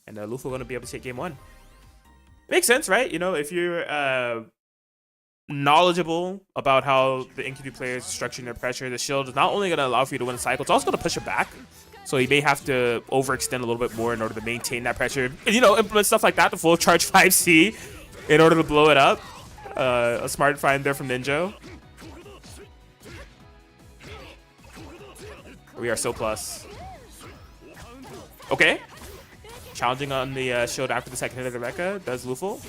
And Louisville going to be able to take game 1. Makes sense, right? You know, if you're knowledgeable about how the NQD players are structuring their pressure, the shield is not only going to allow for you to win the cycle, it's also going to push it back. So you may have to overextend a little bit more in order to maintain that pressure. And, you know, implement stuff like that, the full charge 5C in order to blow it up. A smart find there from Ninja. We are so plus. Okay. Challenging on the shield after the second hit of the Rekka. Does Louisville.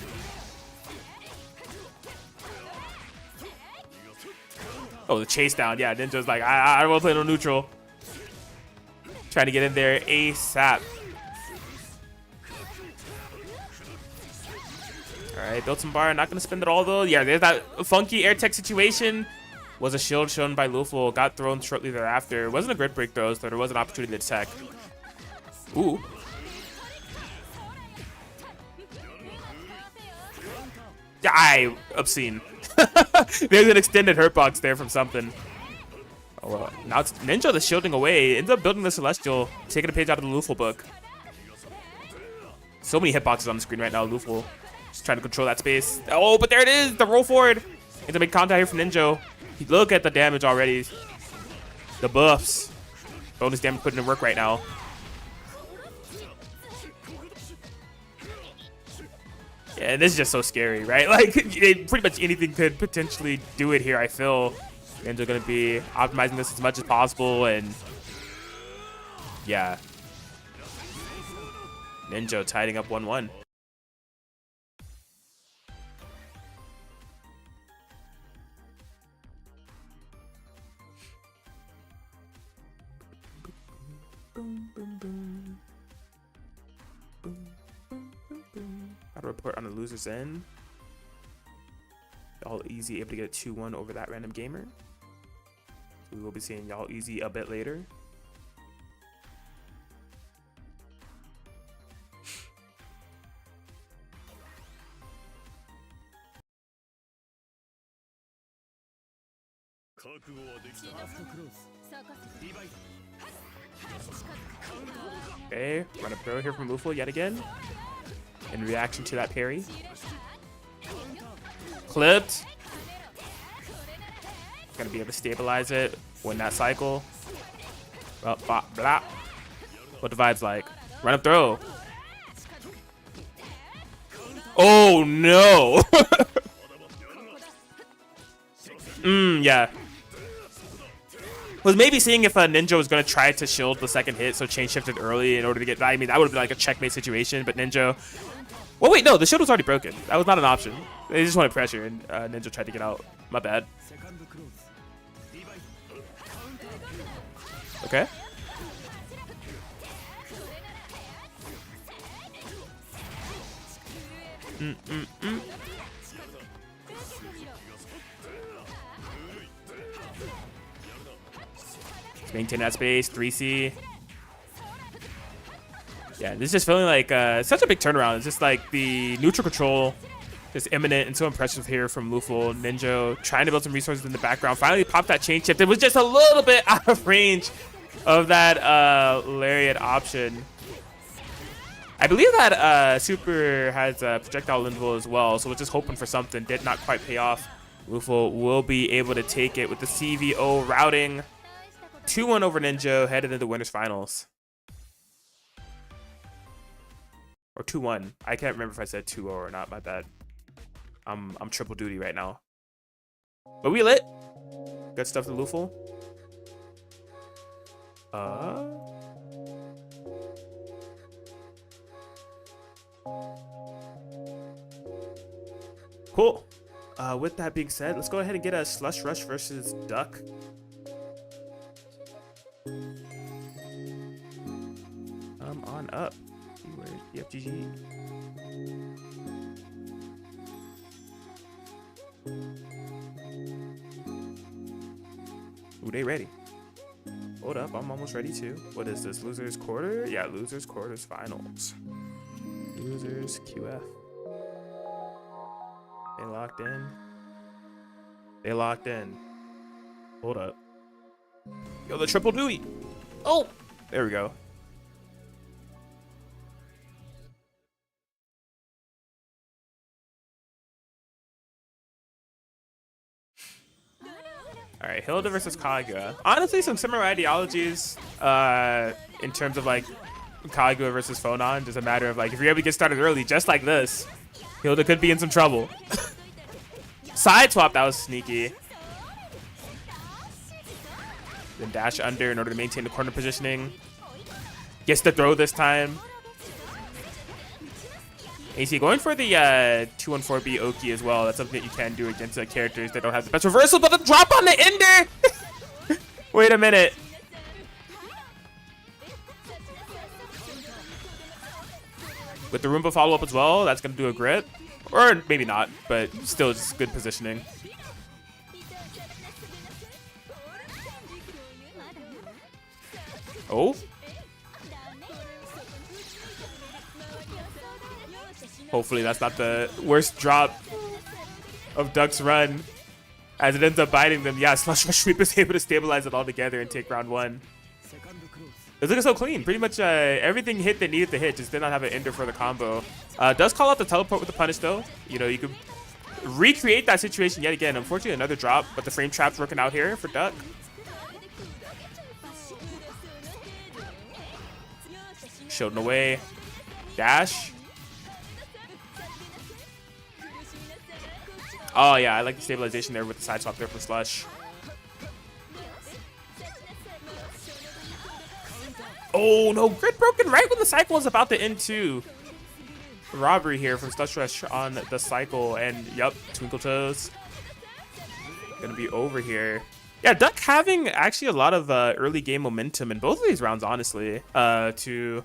Oh, the chase down. Yeah, Ninja's like, I don't want to play no neutral. Trying to get in there ASAP. All right, built some bar. Not going to spend it all, though. Yeah, there's that funky air tech situation. Was a shield shown by Louisville. Got thrown shortly thereafter. It wasn't a grid break, though, so there was an opportunity to tech. Ooh. Obscene. There's an extended hurt box there from something. Oh, well. Now it's Ninja the shielding away. Ends up building the Celestial. Taking a page out of the Louisville book. So many hitboxes on the screen right now, Louisville. Just trying to control that space. Oh, but there it is. The roll forward. Ends up making contact here from Ninja. Look at the damage already. The buffs. Bonus damage putting in work right now. Yeah, this is just so scary, right? Like, pretty much anything could potentially do it here, I feel. Ninja going to be optimizing this as much as possible, and yeah. Ninja tidying up 1-1. Got a report on the loser's end. Y'all Easy able to get a 2-1 over that random gamer. So we will be seeing Y'all Easy a bit later. Okay, run a pro here from Lufo yet again. In reaction to that parry. Clipped. Gonna be able to stabilize it, win that cycle. Blah, blah. What the vibe's like? Run up throw. Oh no! Yeah. Was maybe seeing if Ninja was going to try to shield the second hit, so chain shifted early in order to get. I mean, that would have been like a checkmate situation, but Ninja. Well, wait, no, the shield was already broken. That was not an option. They just wanted pressure, and Ninja tried to get out. My bad. Okay. Maintain that space. 3C. Yeah, this is just feeling like such a big turnaround. It's just like the neutral control just imminent and so impressive here from Lufo. Ninja trying to build some resources in the background. Finally popped that chain shift. It was just a little bit out of range of that lariat option. I believe that Super has projectile invul as well, so we're just hoping for something. Did not quite pay off. Lufo will be able to take it with the CVO routing. 2-1 over Ninja, headed into winners finals. Or 2-1. I can't remember if I said 2-0 or not. My bad. I'm triple duty right now. But we lit. Good stuff to Lufo. Cool. With that being said, let's go ahead and get a Slush Rush versus Duck. On up. Yep, GG. Ooh, they ready. Hold up, I'm almost ready too. What is this? Losers quarter? Yeah, losers quarters finals. Losers QF. They locked in. They locked in. Hold up. Yo, the triple Dewey. Oh, there we go. All right, Hilda versus Kaguya. Honestly, some similar ideologies in terms of like Kaguya versus Phonon. Just a matter of like if you're able to get started early, just like this, Hilda could be in some trouble. Side swap, that was sneaky. Then dash under in order to maintain the corner positioning. Gets the throw this time. AC going for the 214B Oki as well. That's something that you can do against characters that don't have the best reversal, but the drop on the ender! Wait a minute. With the Roomba follow-up as well, that's going to do a grip. Or maybe not, but still just good positioning. Oh. Hopefully that's not the worst drop of Duck's run as it ends up biting them. Yeah, Slush Rush Sweep is able to stabilize it all together and take round one. It's looking so clean. Pretty much everything hit that needed to hit, just did not have an ender for the combo. Does call out the teleport with the punish though. You know, you could recreate that situation yet again. Unfortunately, another drop, but the frame trap's working out here for Duck. Shielding away. Dash. Oh yeah, I like the stabilization there with the side swap there for Slush. Oh no, grid broken right when the cycle is about to end too. Robbery here from Slush Rush on the cycle, and yep, Twinkle Toes gonna be over here. Yeah, Duck having actually a lot of early game momentum in both of these rounds, honestly, to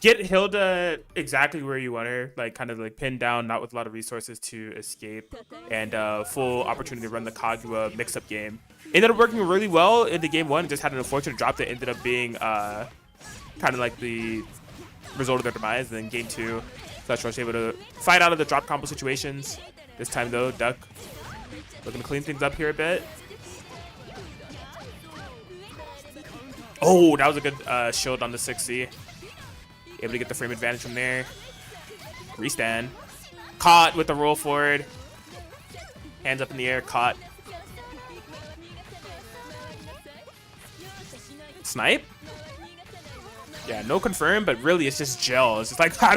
get Hilda exactly where you want her, like kind of like pinned down, not with a lot of resources to escape, and full opportunity to run the Kagura mix-up game. Ended up working really well into game one, just had an unfortunate drop that ended up being kind of like the result of their demise. And then game two, Slush Rush able to fight out of the drop combo situations. This time though, Duck looking to clean things up here a bit. Oh, that was a good shield on the 6C. Able to get the frame advantage from there. Restand. Caught with the roll forward. Hands up in the air, caught. Snipe? Yeah, no confirm, but really it's just gel. It's just like, how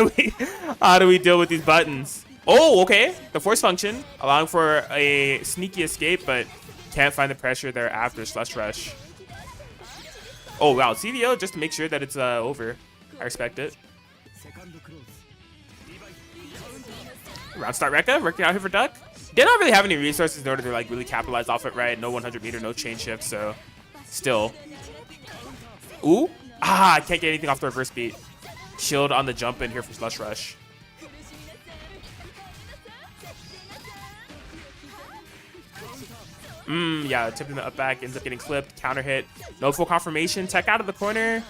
do we deal with these buttons? Oh, okay. The force function, allowing for a sneaky escape, but can't find the pressure there after Slush Rush. Oh wow, CVO just to make sure that it's over. I respect it. Round start Rekka, working out here for Duck. They don't really have any resources in order to like really capitalize off it, right? No 100 meter, no chain shift, so still. Ooh, I can't get anything off the reverse beat. Shield on the jump in here for Slush Rush. Yeah, tipping the up back, ends up getting clipped, counter hit. No full confirmation, tech out of the corner.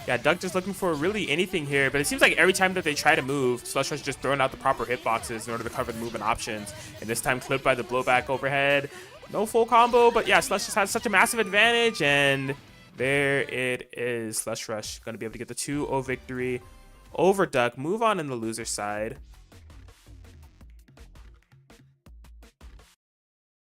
Yeah, Duck just looking for really anything here, but it seems like every time that they try to move, Slush Rush just throwing out the proper hitboxes in order to cover the movement options. And this time clipped by the blowback overhead. No full combo, but yeah, Slush just has such a massive advantage, and there it is. Slush Rush going to be able to get the 2-0 victory over Duck. Move on in the loser side.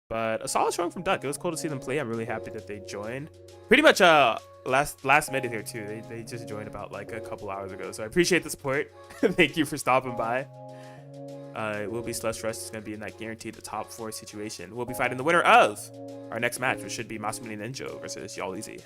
But a solid showing from Duck. It was cool to see them play. I'm really happy that they joined. Pretty much last minute here too. They just joined about like a couple hours ago. So I appreciate the support. Thank you for stopping by. It will be Slush Rush. It's going to be in that guaranteed the top 4 situation. We'll be fighting the winner of our next match, which should be Masamune Ninja versus Y'all Easy.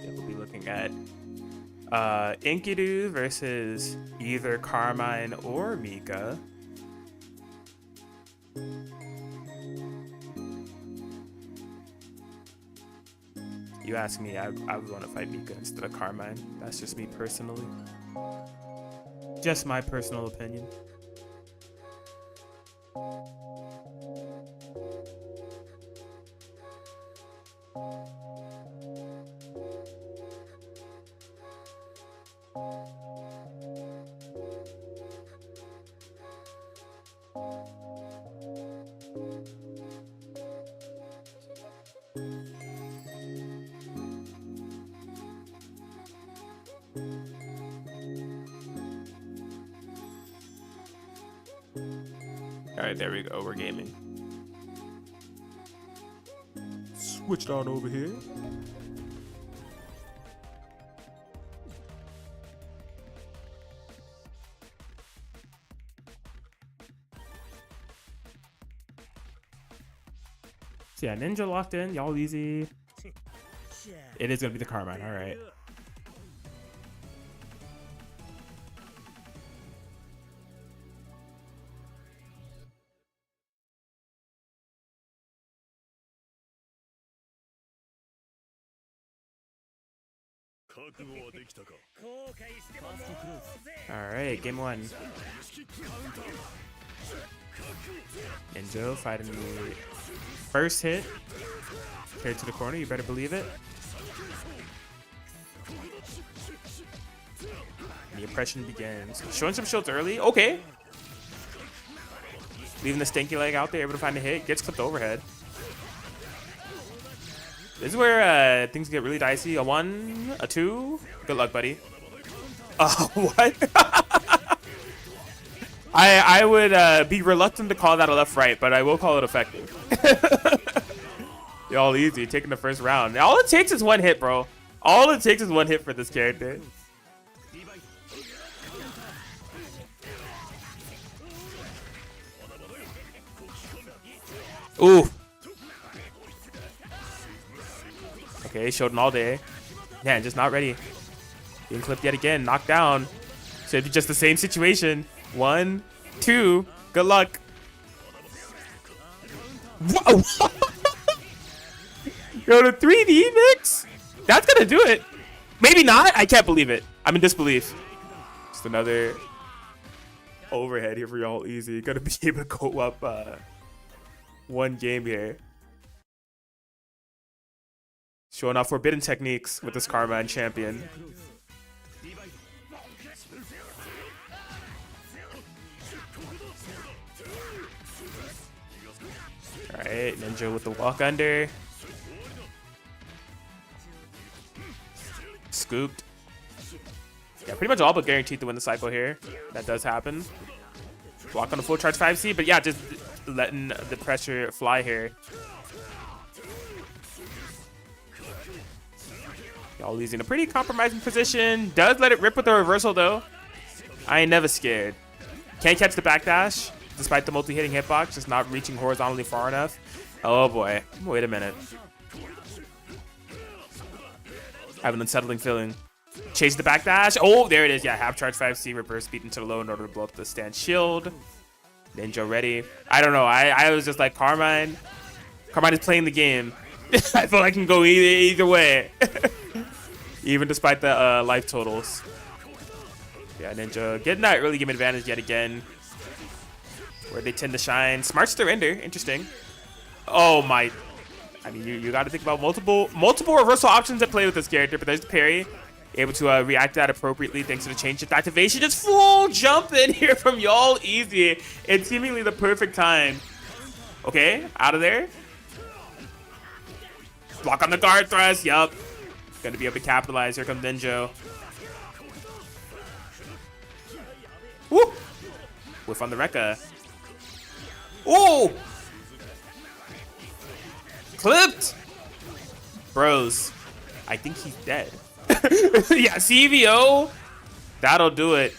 We'll be looking at Enkidu versus either Carmine or Mika. You ask me, I would want to fight Mika instead of Carmine. That's just me personally. Just my personal opinion. All right, there we go. We're gaming. Switched on over here. So yeah, Ninja locked in. Y'all easy. It is gonna be the Carmine. All right. Alright, game 1. Ninja fighting the first hit. Carried to the corner, you better believe it. The oppression begins. Showing some shields early. Okay. Leaving the stinky leg out there, able to find a hit. Gets clipped overhead. This is where things get really dicey. A 1, a 2. Good luck, buddy. What? I would be reluctant to call that a left-right, but I will call it effective. Y'all easy, taking the first round. All it takes is one hit, bro. All it takes is one hit for this character. Ooh. Okay, showed him all day. Man, just not ready. Being clipped yet again, knocked down. Should be just the same situation. 1, 2, good luck. Whoa. Yo, the 3D mix? That's gonna do it. Maybe not. I can't believe it. I'm in disbelief. Just another overhead here for y'all easy. Gonna be able to go up one game here. Showing off forbidden techniques with this Karma and champion. Alright, Ninja with the walk under. Scooped. Yeah, pretty much all but guaranteed to win the cycle here. That does happen. Walk on a full charge 5C, but yeah, just letting the pressure fly here. Y'all in a pretty compromising position. Does let it rip with the reversal though. I ain't never scared. Can't catch the backdash despite the multi-hitting hitbox, just not reaching horizontally far enough. Oh boy. Wait a minute. I have an unsettling feeling. Chase the backdash. Oh, there it is. Yeah, half charge 5C, reverse speed into the low in order to blow up the stand shield. Ninja ready. I don't know. I was just like, Carmine. Carmine is playing the game. I feel like I can go either way. Even despite the life totals. Yeah, Ninja getting that early game advantage yet again. Where they tend to shine. Smart surrender. Interesting. Oh my. I mean, you got to think about multiple reversal options at play with this character, but there's the parry. Able to react to that appropriately thanks to the change shift activation. Just full jump in here from y'all easy. It's seemingly the perfect time. Okay, out of there. Block on the guard thrust. Yup. Gonna be able to capitalize. Here comes Ninja. Woo! Whiff on the Rekka. Ooh! Clipped! Bros, I think he's dead. Yeah, CVO. That'll do it.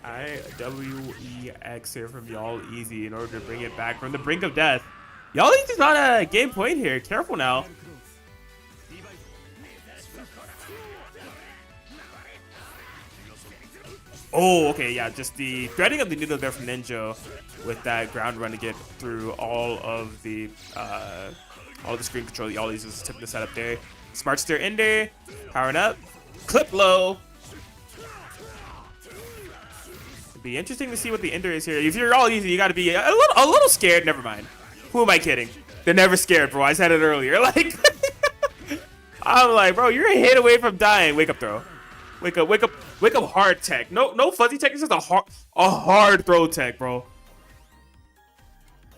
WEX here from y'all easy in order to bring it back from the brink of death. Y'all easy's not a game point here. Careful now. Oh, okay, yeah, just the threading of the needle there from Ninja with that ground run to get through all of the screen control that y'all uses to the setup there. Smart steer in there, powering up, clip low. It'd be interesting to see what the ender is here. If you're all easy, you got to be a little scared. Never mind. Who am I kidding? They're never scared, bro. I said it earlier. Like, I'm like, bro, you're a hit away from dying. Wake up throw. Wake up, wake up, wake up hard tech. No fuzzy tech. It's just a hard throw tech, bro.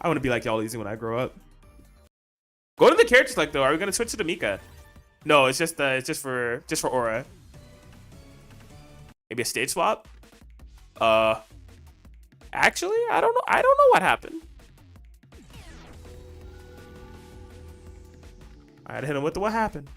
I want to be like y'all easy when I grow up. Go to the character select though. Are we gonna switch to the Mika? No, it's just for aura. Maybe a stage swap. Actually, I don't know. I don't know what happened. I had to hit him with the what happened.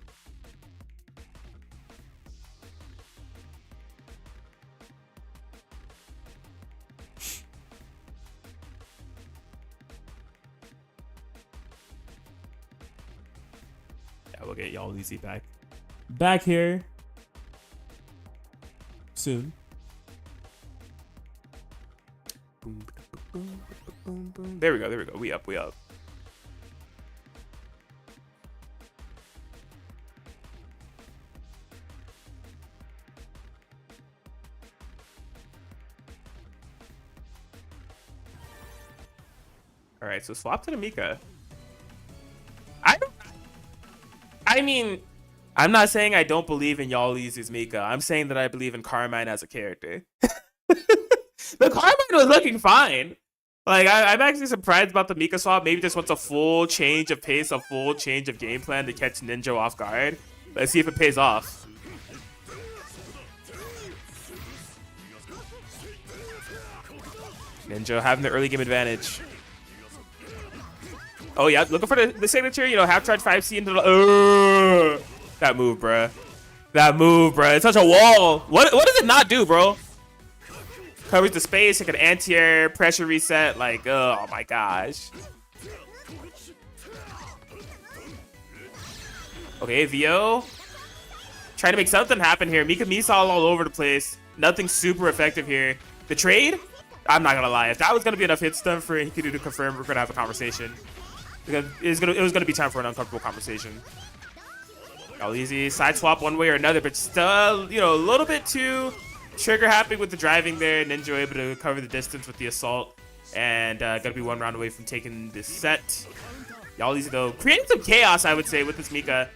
Yeah, we'll get y'all easy back here soon. There we go. We up. All right, so swap to the Mika. I mean, I'm not saying I don't believe in Y'all Easy's Mika. I'm saying that I believe in Carmine as a character. The Carmine was looking fine. Like, I'm actually surprised about the Mika swap. Maybe just wants a full change of pace, a full change of game plan to catch Ninja off guard. Let's see if it pays off. Ninja having the early game advantage. Oh, yeah, looking for the signature, you know, half charge 5C into the... that move, bruh. That move, bruh. It's such a wall. What does it not do, bro? Covers the space, like an anti-air, pressure reset. Like, oh my gosh. Okay, VO. Trying to make something happen here. Mika Misa all over the place. Nothing super effective here. The trade? I'm not gonna lie. If that was gonna be enough hit stun for Hikaru to confirm, we're gonna have a conversation. It was gonna be time for an uncomfortable conversation. All easy. Side swap one way or another, but still, you know, a little bit too trigger happy with the driving there. Ninja able to cover the distance with the assault. And gonna be one round away from taking this set. Y'all easy though. Creating some chaos, I would say, with this Mika.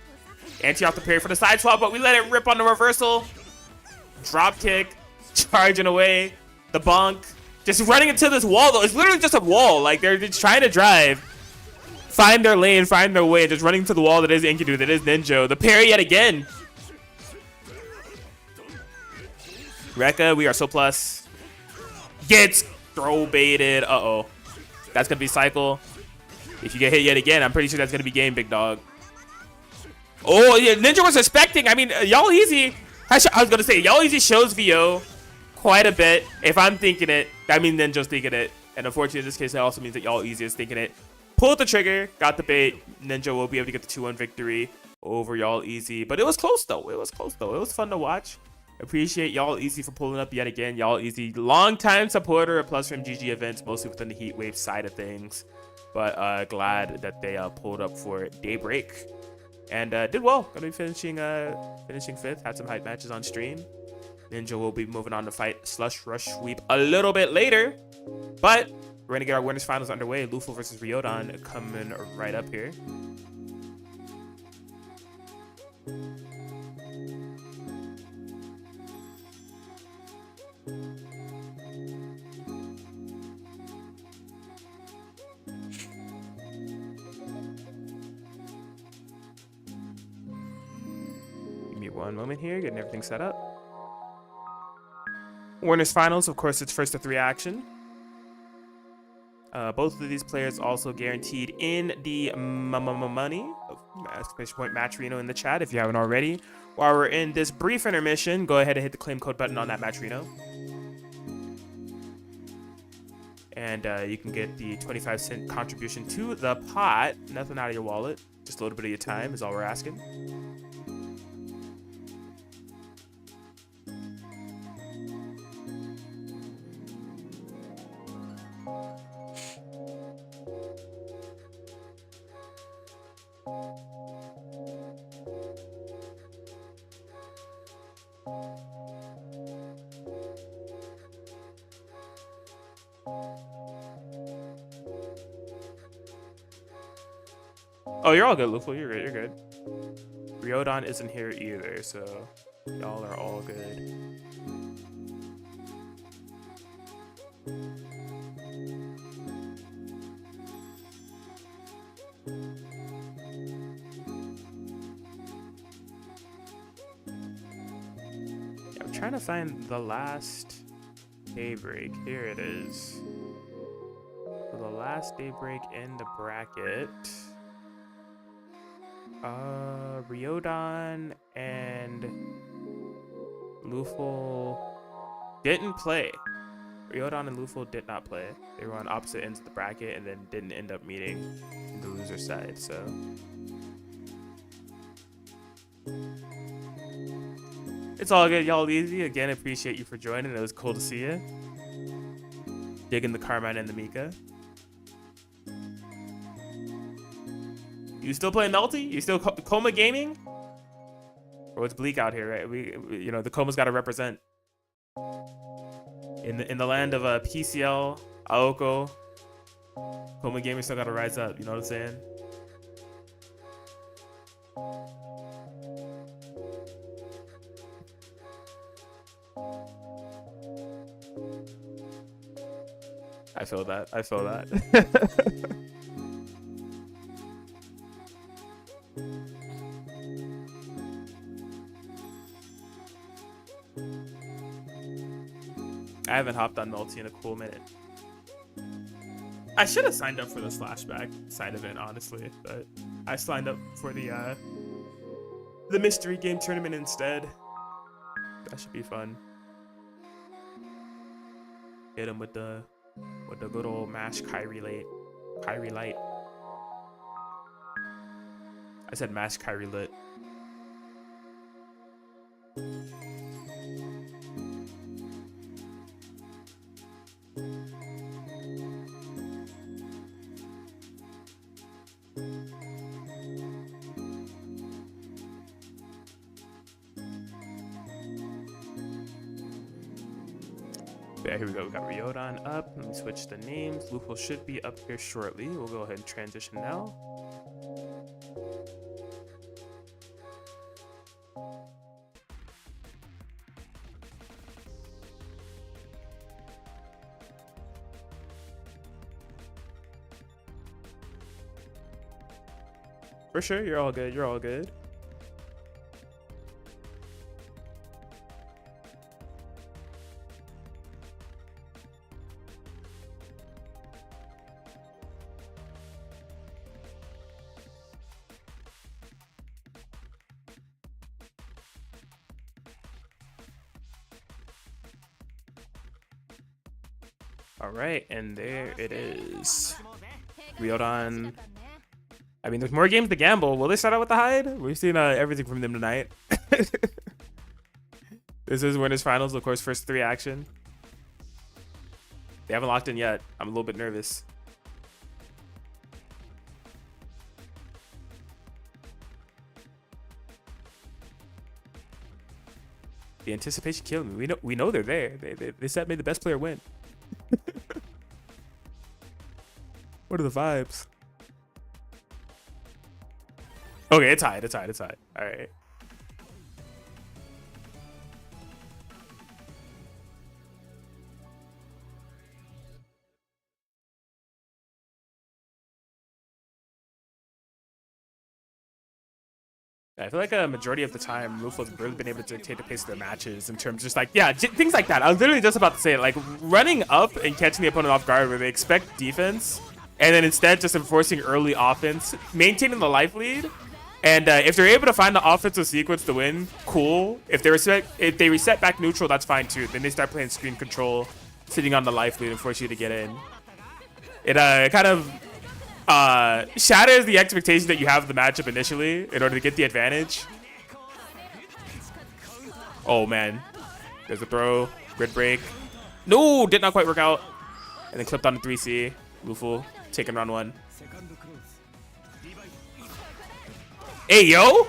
Anti off the parry for the side swap, but we let it rip on the reversal. Drop kick. Charging away. The bonk. Just running into this wall though. It's literally just a wall. Like they're just trying to drive. Find their lane, find their way. Just running to the wall that is Enkidu, that is Ninja. The parry yet again. Rekka, we are so plus. Gets throw baited. Uh-oh. That's going to be cycle. If you get hit yet again, I'm pretty sure that's going to be game, big dog. Oh, yeah, Ninja was expecting. I mean, Y'all Easy. I was going to say, Y'all Easy shows VO quite a bit. If I'm thinking it, that means Ninja's thinking it. And unfortunately, in this case, that also means that Y'all Easy is thinking it. Pulled the trigger, got the bait. Ninja will be able to get the 2-1 victory over Y'all Easy. But it was close, though. It was close, though. It was fun to watch. Appreciate Y'all Easy for pulling up yet again. Y'all Easy, long-time supporter of PlusFramesGG events, mostly within the Heat Wave side of things. But glad that they pulled up for Daybreak. And did well. Gonna be finishing 5th. Had some hype matches on stream. Ninja will be moving on to fight Slush Rush Sweep a little bit later. But we're going to get our winners finals underway. Lufo versus Ryodan coming right up here. Give me one moment here, getting everything set up. Winners finals, of course, it's first to 3 action. Both of these players also guaranteed in the money. Exclamation point matcherino in the chat if you haven't already. While we're in this brief intermission, go ahead and hit the claim code button on that matcherino. And you can get the 25-cent contribution to the pot. Nothing out of your wallet. Just a little bit of your time is all we're asking. Oh, you're all good, Lufo. You're good. You're good. Ryodan isn't here either, so y'all are all good. Yeah, I'm trying to find the last Daybreak. Here it is. So the last Daybreak in the bracket. Ryodan and Lufo didn't play. Ryodan and Lufo did not play. They were on opposite ends of the bracket and then didn't end up meeting in the loser side, so. It's all good, y'all easy. Again, appreciate you for joining. It was cool to see you. Digging the Carmine and the Mika. You still playing Melty? You still Coma gaming? Or it's bleak out here, right? We you know, the Coma's got to represent. In the land of PCL, Aoko, Coma gaming still got to rise up. You know what I'm saying? I feel that. I feel that. I haven't hopped on multi in a cool minute. I should have signed up for the flashback side of it, honestly, but I signed up for the mystery game tournament instead. That should be fun. Hit him with the good old mash Kyrie Light. Kyrie Light. I said mash Kyrie Lit. Yeah, here we go. We got Ryodon up. Let me switch the names. Lupo should be up here shortly. We'll go ahead and transition now. For sure, you're all good. You're all good. All right, and there it is. Ryodon. I mean, there's more games to gamble. Will they start out with the hide? We've seen everything from them tonight. This is winners finals, of course, first 3 action. They haven't locked in yet. I'm a little bit nervous. The anticipation killed me. We know they're there. They said made the best player win. What are the vibes? Okay, it's tied. All right. I feel like a majority of the time, Lufo's really been able to dictate the pace of their matches in terms of just like, yeah, things like that. I was literally just about to say it, like running up and catching the opponent off guard where they expect defense, and then instead just enforcing early offense, maintaining the life lead. And if they're able to find the offensive sequence to win, cool. If they reset back neutral, that's fine too. Then they start playing screen control, sitting on the life lead and force you to get in. It kind of shatters the expectation that you have of the matchup initially in order to get the advantage. Oh man, there's a throw, grid break. No, did not quite work out. And then clipped on the 3C. Lufo taking round 1. Hey, yo!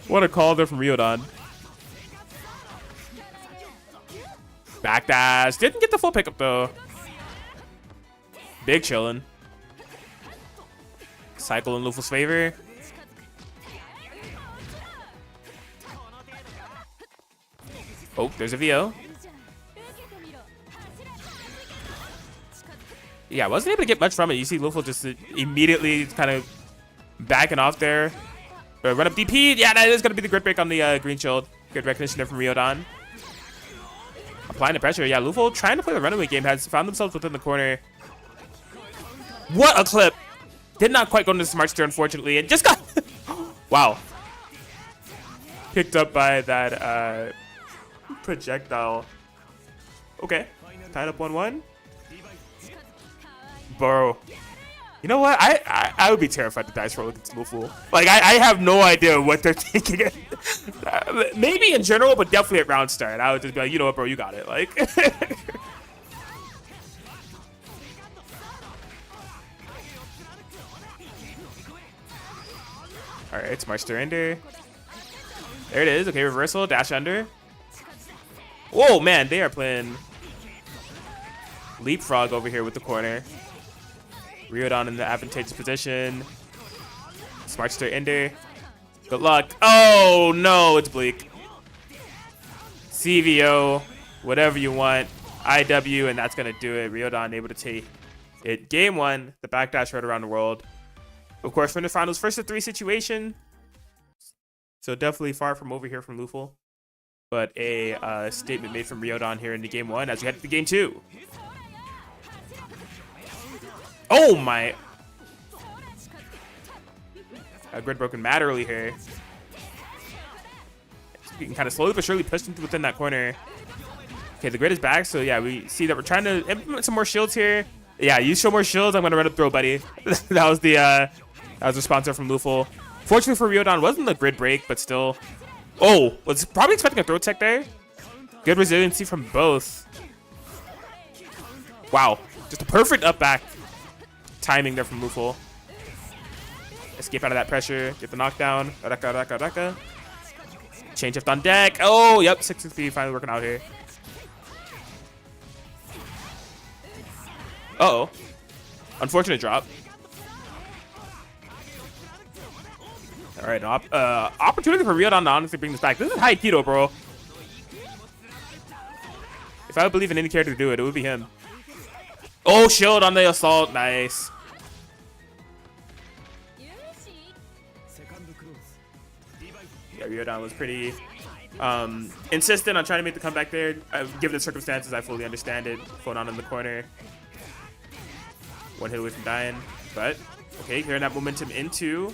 What a call there from Ryodon. Backdash. Didn't get the full pickup, though. Big chillin'. Cycle in Lufo's favor. Oh, there's a VO. Yeah, I wasn't able to get much from it. You see Lufo just immediately kind of backing off there. Run up DP. Yeah, that is going to be the grid break on the green shield. Good recognition there from Ryodon. Applying the pressure. Yeah, Lufo trying to play the runaway game has found themselves within the corner. What a clip. Did not quite go into the smart steer, unfortunately. And just got... Wow. Picked up by that projectile. Okay. Tied up 1-1. Bro, you know what? I would be terrified to dice roll against Lufu. Like I have no idea what they're thinking. Maybe in general, but definitely at round start, I would just be like, you know what, bro, you got it. Like, all right, smart stir under. There it is. Okay, reversal, dash under. Whoa, man, they are playing leapfrog over here with the corner. Ryodon in the advantageous position. Smart stir ender. Good luck. Oh no, it's bleak. CVO, whatever you want. IW, and that's going to do it. Ryodan able to take it. Game 1, the backdash right around the world. Of course, from the finals, first to 3 situation. So definitely far from over here from Luful. But a statement made from Ryodan here in the game 1 as we head to the game 2. Oh my! Grid broken mad early here. You can kind of slowly but surely push into within that corner. Okay, the grid is back, so yeah, we see that we're trying to implement some more shields here. Yeah, you show more shields, I'm gonna run up throw, buddy. that was the sponsor from Luful. Fortunately for Ryodan, wasn't the grid break, but still. Oh, was probably expecting a throw tech there. Good resiliency from both. Wow, just a perfect up back timing there from Luful. Escape out of that pressure, get the knockdown. Raka. Chain shift on deck. Oh, yep, 6 speed finally working out here. Uh-oh. Unfortunate drop. All right, opportunity for Ryodan to honestly bring this back. This is high keto, bro. If I would believe in any character to do it, it would be him. Oh, shield on the assault. Nice. Yeah, Ryodan was pretty insistent on trying to make the comeback there. Given the circumstances, I fully understand it. Going on in the corner. One hit away from dying. But, okay, carrying that momentum into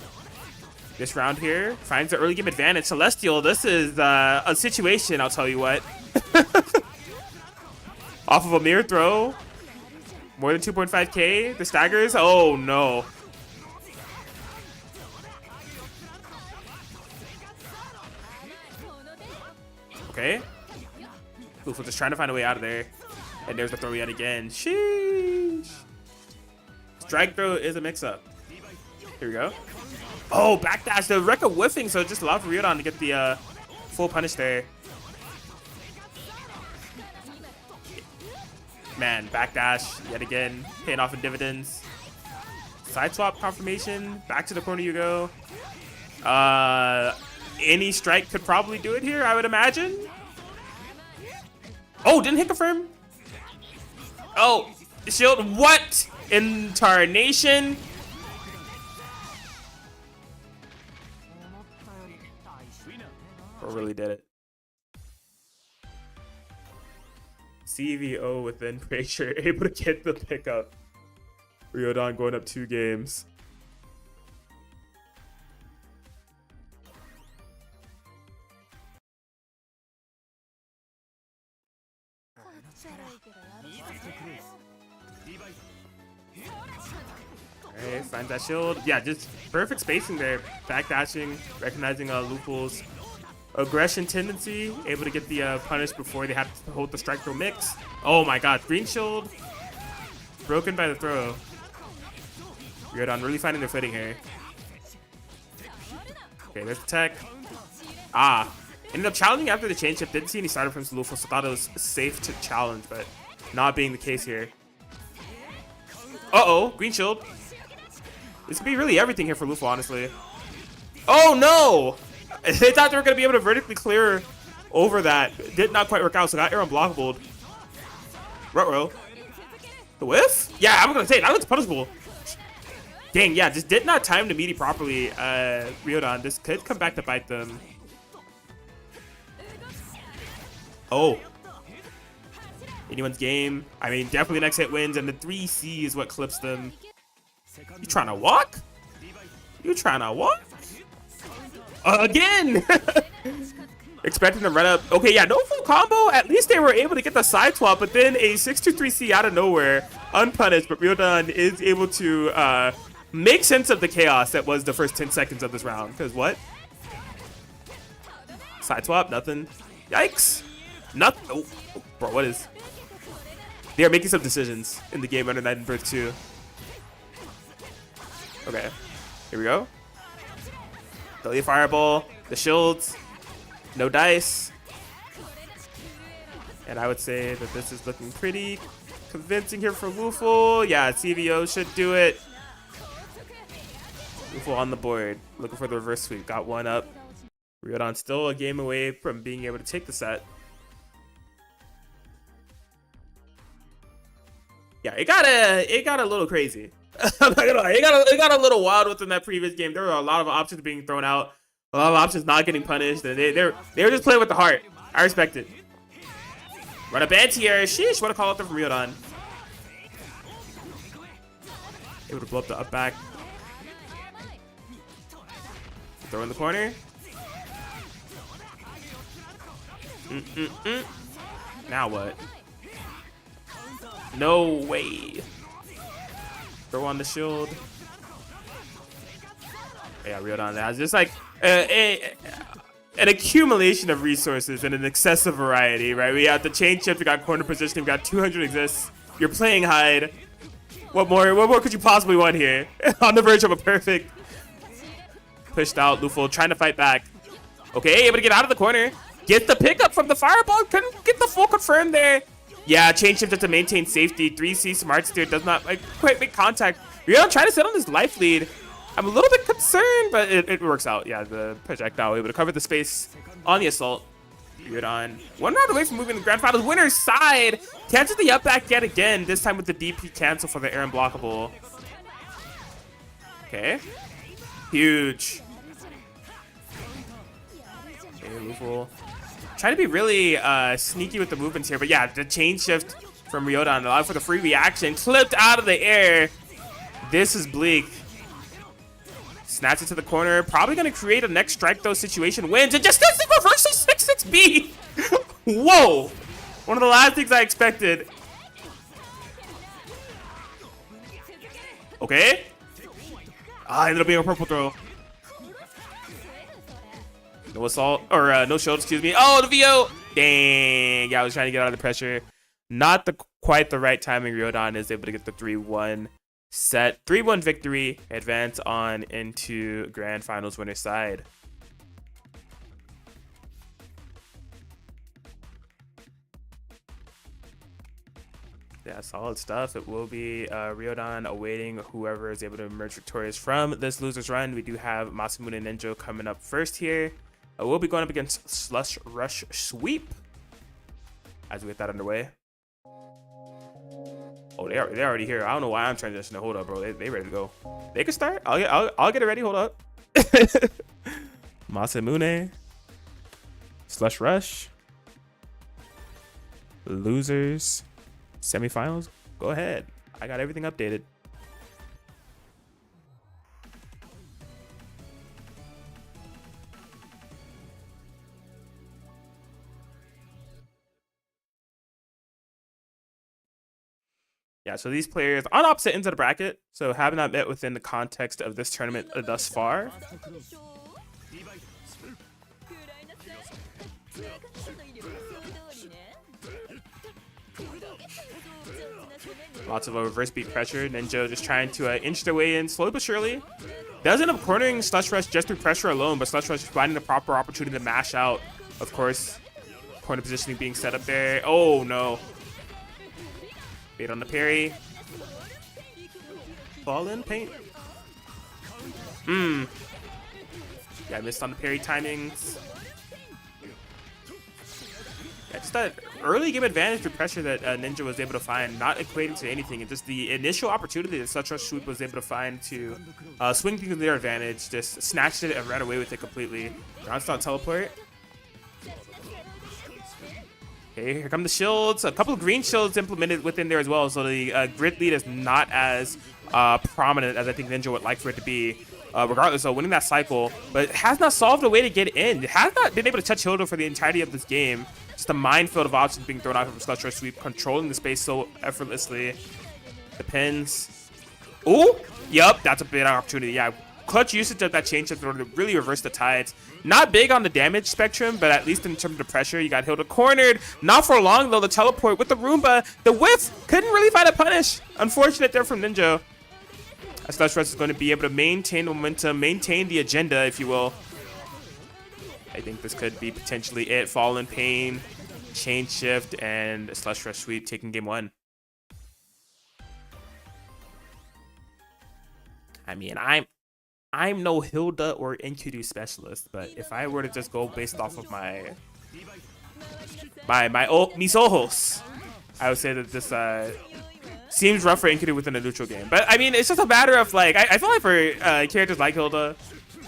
this round here. Finds the early game advantage. Celestial, this is a situation, I'll tell you what. Off of a mirror throw. More than 2.5k. The staggers. Oh, no. Okay. Luful just trying to find a way out of there. And there's the throw yet again. Sheesh. Strike throw is a mix-up. Here we go. Oh, backdash. The Rekka whiffing, so just allowed for Ryodan to get the full punish there. Man, backdash yet again. Paying off in dividends. Side swap confirmation. Back to the corner you go. Any strike could probably do it here, I would imagine. Oh, didn't hit confirm. Oh, shield. What? Intarnation. Or really did it. CVO within pressure, able to get the pickup. Ryodan going up 2 games. Alright, finds that shield. Yeah, just perfect spacing there. Backdashing, recognizing Luful's aggression tendency. Able to get the punish before they have to hold the strike throw mix. Oh my god, green shield. Broken by the throw. Ryodan really finding their footing here. Okay, there's the tech. Ah. Ended up challenging after the chain shift. Didn't see any starter from Luful, so thought it was safe to challenge, but not being the case here. Uh-oh, green shield. This could be really everything here for Luful, honestly. Oh, no! They thought they were going to be able to vertically clear over that. Did not quite work out, so got air unblockable. Ruh-roh. The whiff? Yeah, I'm going to say, that looks punishable. Dang, yeah, just did not time the meaty properly. Ryodan, this could come back to bite them. Oh. Anyone's game. I mean, definitely next hit wins, and the 3C is what clips them. You trying to walk? You trying to walk? Again! Expecting them right up. Okay, yeah, no full combo. At least they were able to get the side swap, but then a 623C out of nowhere, unpunished, but Ryodan is able to make sense of the chaos that was the first 10 seconds of this round. Because what? Side swap, nothing. Yikes. Nothing. Oh, bro, what is? They are making some decisions in the game under Night and Birth 2. Okay, here we go. Delay fireball, the shields, no dice. And I would say that this is looking pretty convincing here for Luful. Yeah, CVO should do it. Luful on the board, looking for the reverse sweep. Got one up. Ryodan still a game away from being able to take the set. Yeah, it got a little crazy. I'm not gonna lie, it got a little wild within that previous game. There were a lot of options being thrown out, a lot of options not getting punished, and they were just playing with the heart. I respect it. Run up anti-air. Sheesh, what a call out there from Ryodan. Able to blow up the up back. Throw in the corner. Now what? No way. Throw on the shield. Yeah, Ryodan has just like an accumulation of resources and an excessive variety, right? We got the chain shift, we got corner positioning, we got 200 exists. You're playing hide. What more could you possibly want here? On the verge of a perfect. Pushed out, Lufo trying to fight back. Okay, able to get out of the corner. Get the pickup from the fireball. Couldn't get the full confirm there. Yeah, chain shift to maintain safety. 3C smart steer does not like quite make contact. Ryodan trying to sit on his life lead. I'm a little bit concerned, but it works out. Yeah, the projectile able to cover the space on the assault. Ryodan 1 round away from moving the grand finals. Winner's side. Cancels the up back yet again. This time with the DP cancel for the air unblockable. Okay. Huge. Okay, Lufo. Trying to be really sneaky with the movements here, but yeah, the chain shift from Ryodan allowed for the free reaction. Clipped out of the air. This is bleak. Snatch it to the corner. Probably going to create a next strike though situation. Wins. And just reverses 6-6B. Whoa. One of the last things I expected. Okay. Ended up being a purple throw. No assault, or no shield, excuse me. Oh, the VO. Dang. Yeah, I was trying to get out of the pressure. Not quite the right timing. Ryodan is able to get the 3-1 set. 3-1 victory. Advance on into grand finals winner side. Yeah, solid stuff. It will be Ryodan awaiting whoever is able to emerge victorious from this loser's run. We do have Masamune Ninja coming up first here. We'll be going up against Slush Rush Sweep as we get that underway. Oh, they're already here. I don't know why I'm transitioning. Hold up, bro. They ready to go. They can start. I'll get it ready. Hold up. Masamune, Slush Rush, losers, semifinals. Go ahead. I got everything updated. Yeah, so these players on opposite ends of the bracket, so have not met within the context of this tournament thus far. Lots of reverse beat pressure. Ninja just trying to inch their way in slowly but surely. Does end up cornering Slush Rush just through pressure alone, but Slush Rush finding the proper opportunity to mash out. Of course, corner positioning being set up there. Oh no. Bait on the parry. Fall in paint. Yeah, I missed on the parry timings. Yeah, just that early game advantage through pressure that Ninja was able to find, not equating to anything, and just the initial opportunity that Slush Rush Sweep was able to find to swing things to their advantage, just snatched it and ran away with it completely. Ground style teleport. Okay, here come the shields. A couple of green shields implemented within there as well, so the grid lead is not as prominent as I think Ninja would like for it to be. Regardless of winning that cycle, but has not solved a way to get in. It has not been able to touch Hilda for the entirety of this game. Just a minefield of options being thrown out from Slush Rush Sweep, controlling the space so effortlessly. Depends. Oh, yep, that's a big opportunity. Yeah, clutch usage of that chain shift in order to really reverse the tides. Not big on the damage spectrum, but at least in terms of the pressure, you got Hilda cornered. Not for long though. The teleport with the Roomba, the whiff couldn't really find a punish. Unfortunate there from Ninja. Slush Rush is going to be able to maintain the momentum, maintain the agenda, if you will. I think this could be potentially it. Fall in pain, chain shift, and Slush Rush Sweep taking game one. I mean, I'm no Hilda or Enkidu specialist, but if I were to just go based off of mis ojos, I would say that this seems rough for Enkidu within a neutral game. But I mean, it's just a matter of like, I feel like for characters like Hilda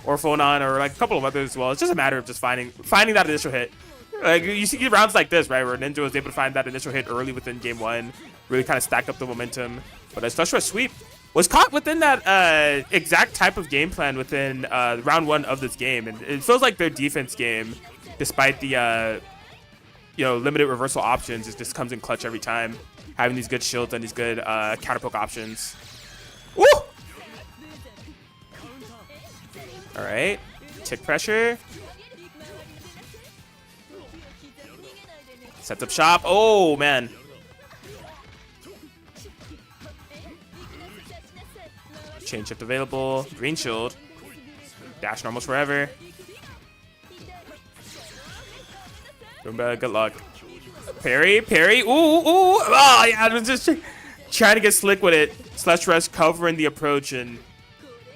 or Phonon or like a couple of others as well, it's just a matter of just finding that initial hit. Like you see rounds like this, right, where Ninja was able to find that initial hit early within game 1, really kind of stack up the momentum. But as Flush Rush Sweep was caught within that exact type of game plan within round 1 of this game, and it feels like their defense game, despite the limited reversal options, it just comes in clutch every time, having these good shields and these good counter poke options. Woo! All right, tick pressure. Sets up shop. Oh, man. Chain shift available. Green shield. Dash normals forever. Roomba, good luck. Parry, parry. Ooh, ooh. Oh, yeah, I was just trying to get slick with it. Slash Rush covering the approach and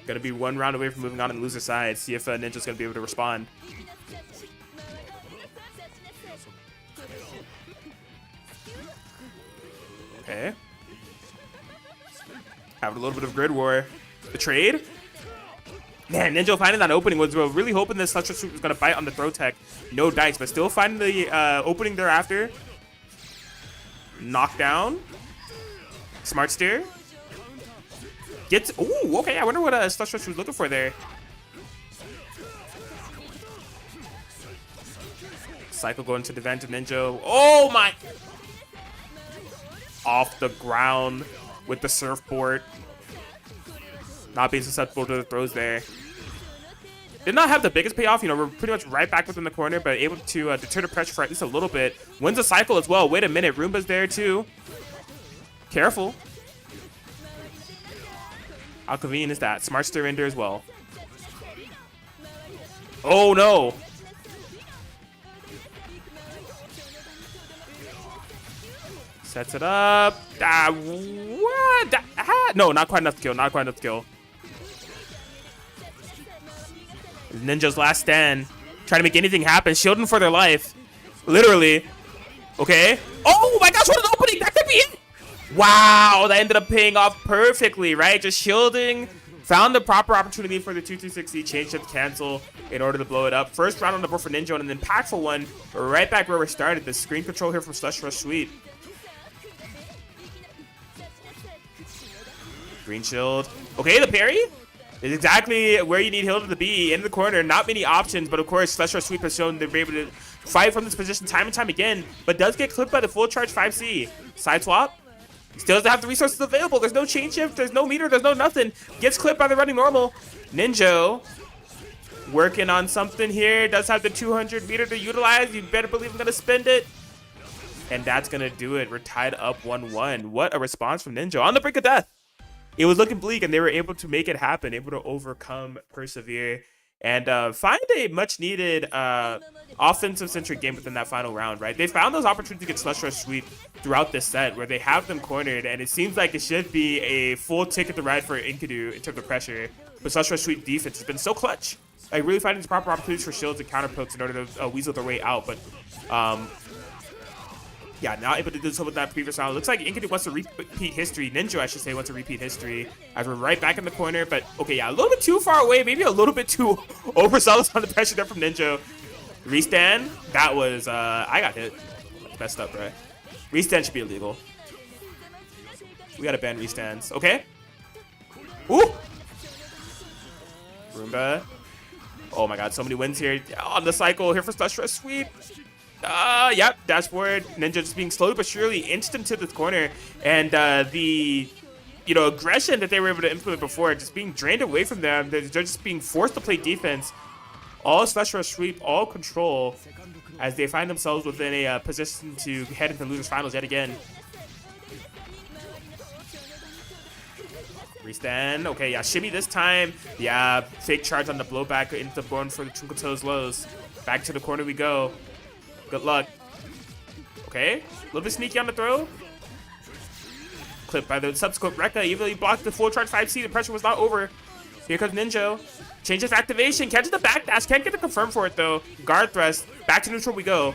gonna be 1 round away from moving on and loser side. See if Ninja's gonna be able to respond. Okay. Having a little bit of grid war. The trade. Man, Ninja finding that opening was really hoping this Slash Rush was going to bite on the throw tech. No dice, but still finding the opening thereafter. Knockdown. Smart steer. Gets. Ooh, okay. I wonder what Slash Rush was looking for there. Cycle going to the vent of Ninja. Oh my. Off the ground with the surfboard. Not being susceptible to the throws there. Did not have the biggest payoff. We're pretty much right back within the corner, but able to deter the pressure for at least a little bit. Wins a cycle as well. Wait a minute. Roomba's there too. Careful. How convenient is that? Smart surrender as well. Oh no. Sets it up. What? No, not quite enough to kill. Not quite enough to kill. Ninja's last stand. Trying to make anything happen. Shielding for their life. Literally. Okay. Oh my gosh, what an opening. That could be it. Wow, that ended up paying off perfectly, right? Just shielding. Found the proper opportunity for the 2-2-60. Change shift cancel in order to blow it up. First round on the board for Ninja and an impactful one. Right back where we started. The screen control here from Slush Rush Sweep. Green shield. Okay, the parry is exactly where you need Hilda to be, in the corner. Not many options, but of course, Slash Rush Sweep has shown they're able to fight from this position time and time again, but does get clipped by the full charge 5C. Side swap. Still doesn't have the resources available. There's no chain shift, there's no meter, there's no nothing. Gets clipped by the running normal. Ninja working on something here. Does have the 200 meter to utilize. You better believe I'm going to spend it. And that's going to do it. We're tied up 1-1. What a response from Ninja on the brink of death. It was looking bleak, and they were able to make it happen, able to overcome, persevere, and find a much-needed offensive-centric game within that final round, right? They found those opportunities to get Slush Rush Sweep throughout this set, where they have them cornered, and it seems like it should be a full ticket to ride for Enkidu in terms of pressure. But Slush Rush Sweep defense has been so clutch. Like, really finding the proper opportunities for shields and counter pokes in order to weasel their way out, but yeah, not able to do so with that previous round. Looks like Enkidu wants to repeat history. Ninja, I should say, wants to repeat history. As we're right back in the corner, but okay, yeah, a little bit too far away. Maybe a little bit too overzealous on the pressure there from Ninja. Restand. That was, I got hit. Messed up, right? Restand should be illegal. We gotta ban restands. Okay. Ooh. Roomba. Oh my god, so many wins here on the cycle. Here for Slush Rush Sweep. Yep, dashboard. Ninja just being slowly but surely inched into this corner, and the aggression that they were able to implement before just being drained away from them. They're just being forced to play defense. All Slash Rush Sweep, all control, as they find themselves within a position to head into losers finals yet again. Restand. Okay, yeah, shimmy this time. Yeah, fake charge on the blowback into the bone for the Twinkle Toes lows. Back to the corner we go. Good luck. Okay, a little bit sneaky on the throw. Clipped by the subsequent Rekka. Even though he blocked the full charge 5C, the pressure was not over. Here comes Ninja. Changes activation. Catches the backdash. Can't get the confirm for it though. Guard thrust. Back to neutral we go.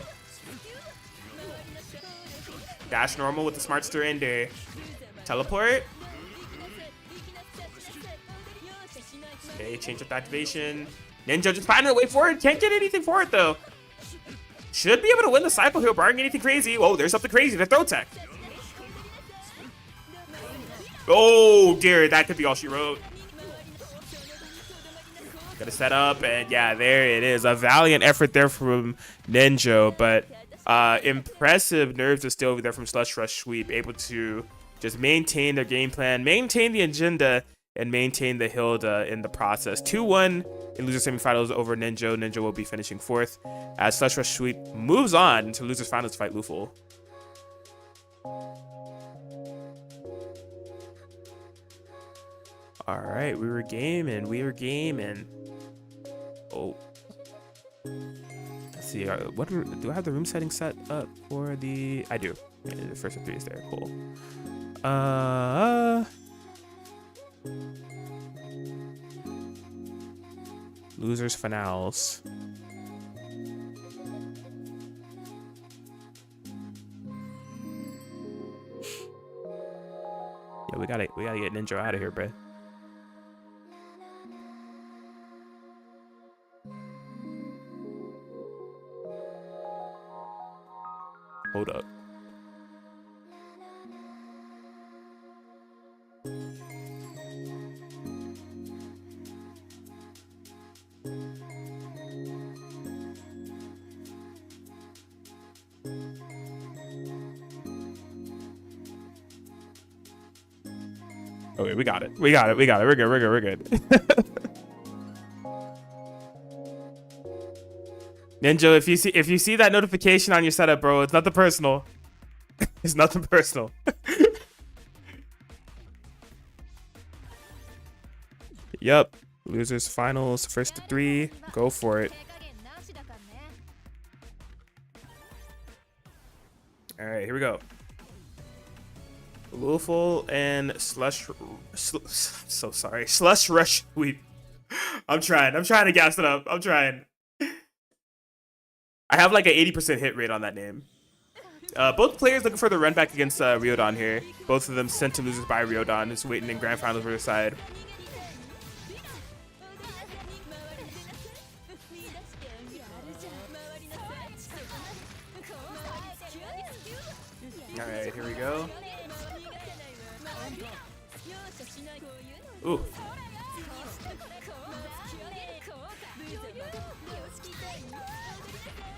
Dash normal with the smart surrender. Teleport. Okay, change up the activation. Ninja just finding a way forward. Can't get anything for it though. Should be able to win the cycle here, barring anything crazy. Whoa, there's something crazy. The throw tech. Oh dear, that could be all she wrote. Gotta set up, and yeah, there it is. A valiant effort there from Ninja, but impressive nerves are still over there from Slush Rush Sweep, able to just maintain their game plan, maintain the agenda, and maintain the Hilda in the process. 2-1 in loser semifinals over Ninja. Ninja will be finishing 4th as Slush Rush Sweep moves on to losers finals to fight Luful. All right, we were gaming. Oh, let's see. What do I have the room setting set up for the? I do. Yeah, the first of 3 is there. Cool. Losers finals. Yeah, we gotta get Ninja out of here, bruh. Hold up. Okay, we got it. We're good. Ninja, if you see that notification on your setup, bro, it's nothing personal. It's nothing personal. Yep. Losers finals, first to 3. Go for it. All right, here we go. Luful and Slush Rush Sweep. I'm trying to gas it up. I'm trying. I have like an 80% hit rate on that name. Both players looking for the run back against Ryodon here. Both of them sent to losers by Ryodon, who's waiting in grand finals for their side. All right, here we go. Ooh.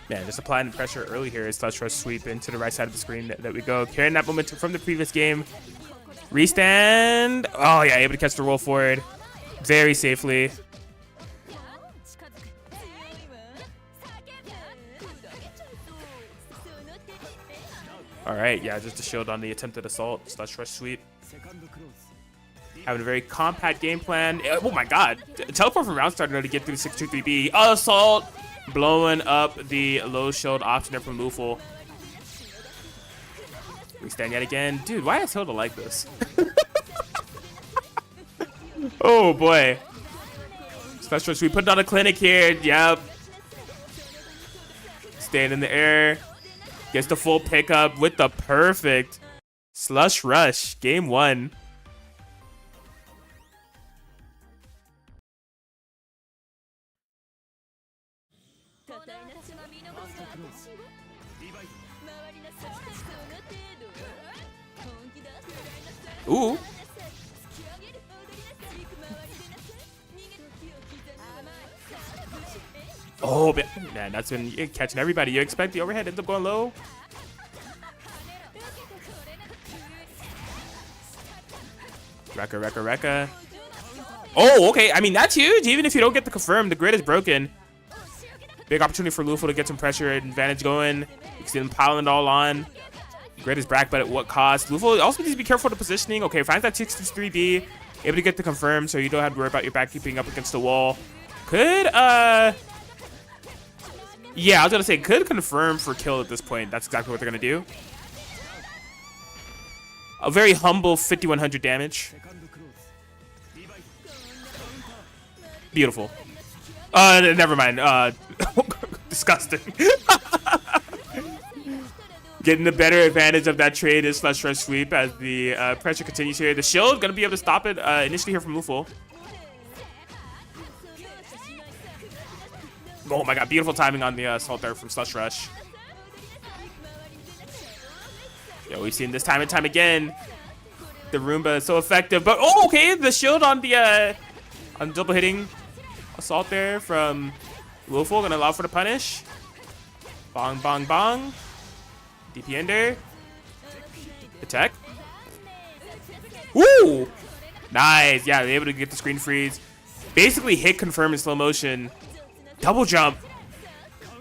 Man, just applying the pressure early here as Slush Rush Sweep into the right side of the screen. That we go. Carrying that momentum from the previous game. Restand. Oh, yeah, able to catch the roll forward very safely. All right, yeah, just a shield on the attempted assault. Slush Rush Sweep. Having a very compact game plan. Oh my god. Teleport from round starter to get through the 623B. Assault. Blowing up the low shield option there from Luful. We stand yet again. Dude, why is Hilda like this? Oh boy. Special, we put on a clinic here. Yep. Staying in the air. Gets the full pickup with the perfect Slush Rush. Game 1. Ooh. Oh, man, that's when you're catching everybody. You expect the overhead ends up going low. Rekka. Oh, okay. I mean, that's huge. Even if you don't get the confirm, the grid is broken. Big opportunity for Luful to get some pressure and advantage going. You can see them piling it all on. Grid is back, but at what cost? Luful also needs to be careful of the positioning. Okay, finds that 63B. Able to get the confirm, so you don't have to worry about your back keeping up against the wall. Could, yeah, I was going to say, could confirm for kill at this point. That's exactly what they're going to do. A very humble 5100 damage. Beautiful. Never mind. Disgusting. Getting the better advantage of that trade is slash rush sweep as the pressure continues here. The shield gonna be able to stop it initially here from Luful. Oh my god, beautiful timing on the assault there from Slush Rush. Yeah, we've seen this time and time again. The Roomba is so effective, but oh, okay, the shield on the double hitting assault there from Luful gonna allow for the punish. Bong, bong, bong. DP ender. Attack. Woo! Nice. Yeah, they're able to get the screen freeze. Basically hit confirm in slow motion. Double jump.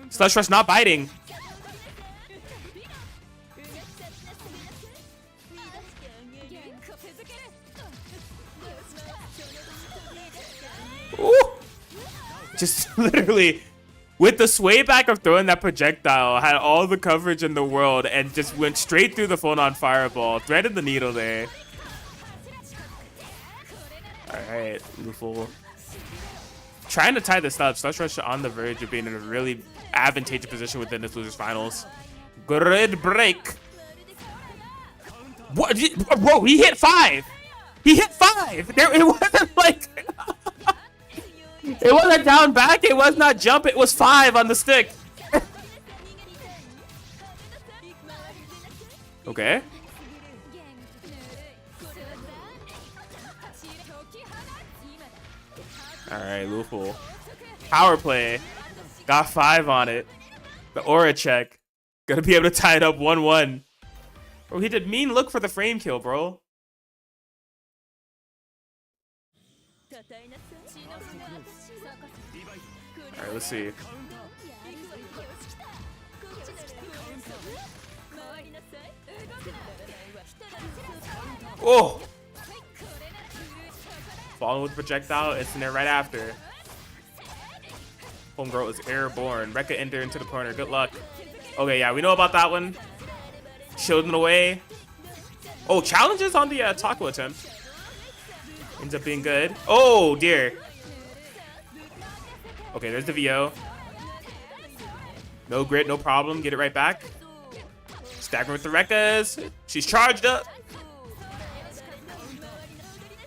Slush Rush not biting. Ooh. Just literally with the sway back of throwing that projectile, had all the coverage in the world and just went straight through the phone on fireball. Threaded the needle there. Alright, Luful. Trying to tie this up. Slush Rush on the verge of being in a really advantageous position within this losers finals. Good break. What? Bro, he hit 5. He hit 5. There, it wasn't like it wasn't down back. It was not jump. It was 5 on the stick. Okay. Alright, Luful. Power play. Got 5 on it. The aura check. Gonna be able to tie it up 1-1. Bro, he did mean look for the frame kill, bro. Alright, let's see. Oh! Falling with projectile, it's in there right after. Homegirl is airborne. Rekka enter into the corner. Good luck. Okay, yeah, we know about that one. Shielding away. Oh, challenges on the taco attempt. Ends up being good. Oh, dear. Okay, there's the VO. No grit, no problem. Get it right back. Staggering with the Rekkas. She's charged up.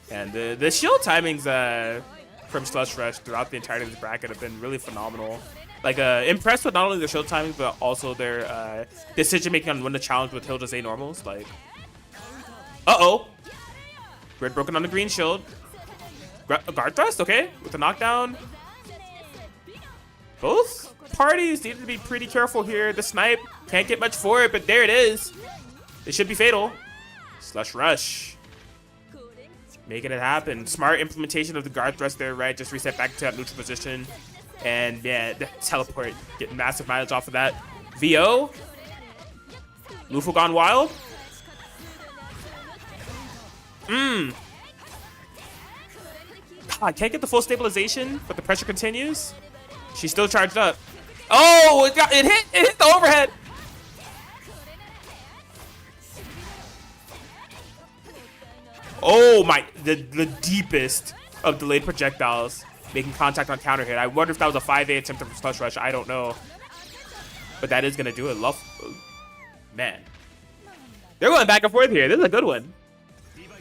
And the shield timings from Slush Rush throughout the entirety of this bracket have been really phenomenal. Like, impressed with not only their shield timings, but also their decision making on when to challenge with Hilda's A normals. Like, uh-oh. Grid broken on the green shield. Guard thrust, okay, with the knockdown. Both parties need to be pretty careful here. The snipe can't get much for it, but there it is. It should be fatal. Slush Rush. Making it happen. Smart implementation of the guard thrust there, right? Just reset back to that neutral position. And yeah, the teleport. Getting massive mileage off of that. VO. Luful gone wild. God, can't get the full stabilization, but the pressure continues. She's still charged up. Oh, it hit the overhead. Oh my, the deepest of delayed projectiles making contact on counter hit. I wonder if that was a 5A attempt from Slush Rush. I don't know. But that is gonna do it. Man. They're going back and forth here. This is a good one.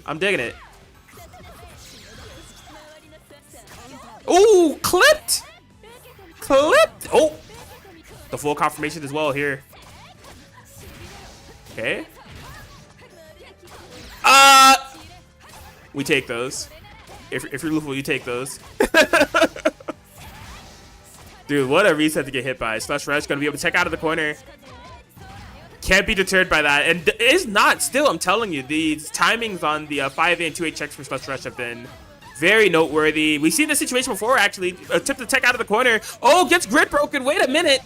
I'm digging it. Ooh, clipped! Clipped! Oh! The full confirmation as well here. Okay. We take those. If you're Luful, you take those. Dude, what a reset to get hit by. Slush Rush gonna be able to check out of the corner. Can't be deterred by that. And is not still, I'm telling you, these timings on the 5A and 2A checks from Slush Rush have been very noteworthy. We've seen this situation before, actually. Attempt to tech out of the corner. Oh, gets grid broken. Wait a minute.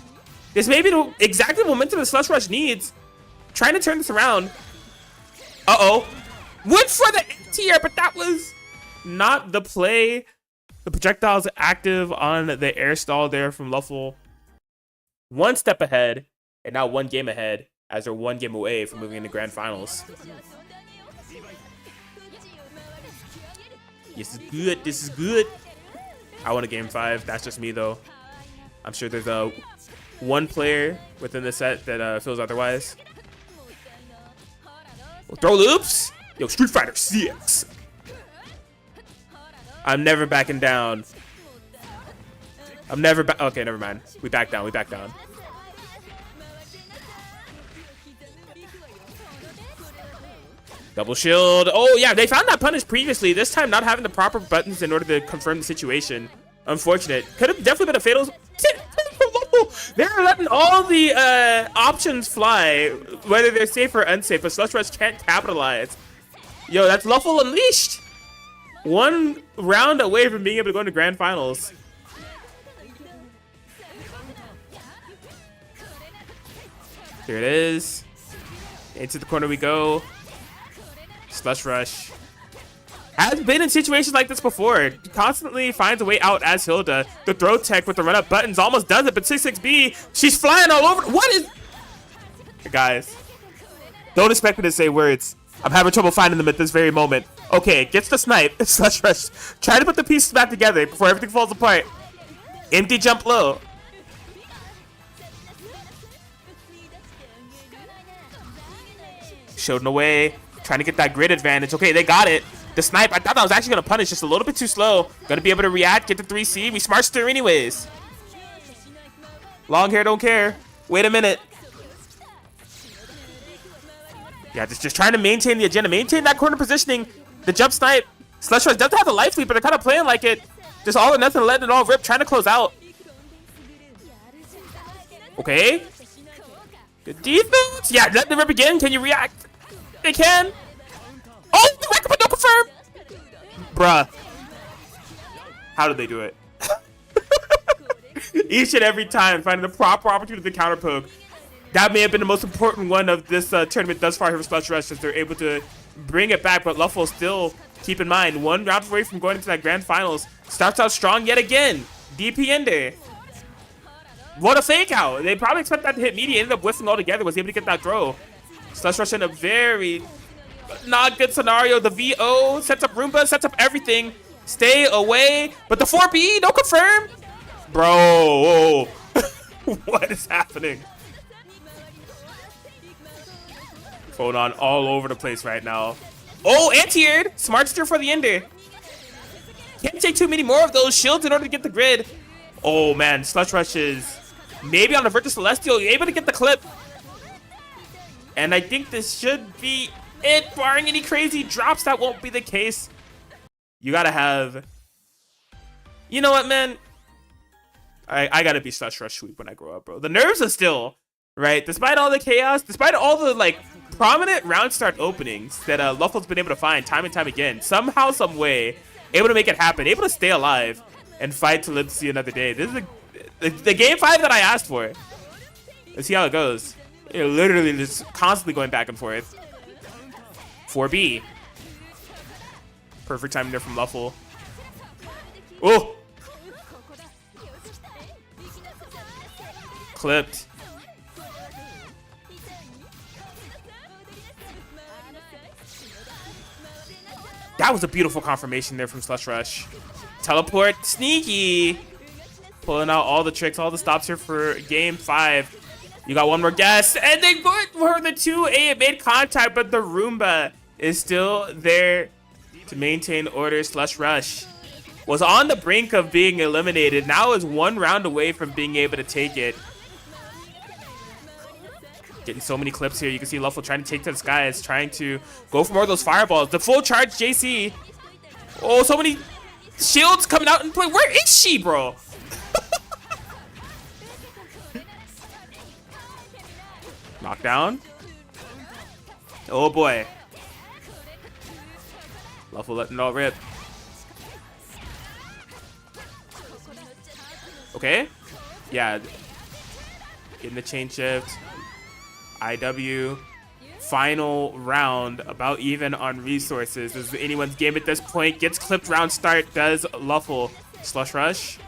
This may be exactly the momentum that Slush Rush needs. Trying to turn this around. Uh-oh. Went for the tier, but that was not the play. The projectile's active on the air stall there from Luful. One step ahead, and now one game ahead, as they're one game away from moving into grand finals. This is good. This is good. I want a game 5. That's just me, though. I'm sure there's one player within the set that feels otherwise. Throw loops. Yo, Street Fighter 6. I'm never backing down. I'm never back. Okay, never mind. We back down. We back down. Double shield. Oh, yeah. They found that punish previously. This time not having the proper buttons in order to confirm the situation. Unfortunate. Could have definitely been a fatal. They're letting all the options fly, whether they're safe or unsafe, but Slush Rush can't capitalize. Yo, that's Luffle Unleashed. One round away from being able to go into grand finals. Here it is. Into the corner we go. Slush Rush. Has been in situations like this before. Constantly finds a way out as Hilda. The throw tech with the run-up buttons almost does it, but 66B, she's flying all over. What is... Guys, don't expect me to say words. I'm having trouble finding them at this very moment. Okay, gets the snipe. Slush Rush. Try to put the pieces back together before everything falls apart. Empty jump low. Showed away. Trying to get that grid advantage. Okay, they got it. The snipe, I thought that was actually going to punish just a little bit too slow. Going to be able to react, get the 3C. We smart steer anyways. Long hair don't care. Wait a minute. Yeah, just trying to maintain the agenda. Maintain that corner positioning. The jump snipe. Slush Rush doesn't have the life lead, but they're kind of playing like it. Just all or nothing, letting it all rip. Trying to close out. Okay. Good defense. Yeah, let the rip again. Can you react? They can. Oh, the rack but no confirm. Bruh. How did they do it? Each and every time, finding the proper opportunity to counter poke. That may have been the most important one of this tournament thus far here for Slush Rush, as they're able to bring it back. But Luffle still, keep in mind, one round away from going into that grand finals. Starts out strong yet again. DP Ender. What a fake out. They probably expect that to hit media. Ended up whiffing altogether. Was able to get that throw. Slush Rush in a very not good scenario. The VO sets up Roomba, sets up everything. Stay away. But the 4B, no confirm. Bro. What is happening? Phone on all over the place right now. Oh, anti-aired. Smart steer for the ender. Can't take too many more of those shields in order to get the grid. Oh, man. Slush Rush is maybe on the Virtus Celestial. You're able to get the clip. And I think this should be it. Barring any crazy drops, that won't be the case. You gotta have... You know what, man? I gotta be Slush Rush sweep when I grow up, bro. The nerves are still, right? Despite all the chaos, despite all the, like, prominent round start openings that Luffle's been able to find time and time again, somehow, some way, able to make it happen, able to stay alive and fight to live to see another day. This is the game 5 that I asked for. Let's see how it goes. You're literally just constantly going back and forth. 4B. Perfect timing there from Luffle. Oh! Clipped. That was a beautiful confirmation there from Slush Rush. Teleport, sneaky. Pulling out all the tricks, all the stops here for game 5. You got one more guess, and they went for the 2A. It made contact, but the Roomba is still there to maintain order. Slush Rush was on the brink of being eliminated. Now is one round away from being able to take it. Getting so many clips here. You can see Luffle trying to take to the skies, trying to go for more of those fireballs. The full charge JC. Oh, so many shields coming out and play. Where is she, bro? Knockdown. Oh boy. Luffle letting it all rip. Okay. Yeah. Getting the chain shift. IW. Final round. About even on resources. This is anyone's game at this point. Gets clipped round start. Does Luffle. Slush Rush.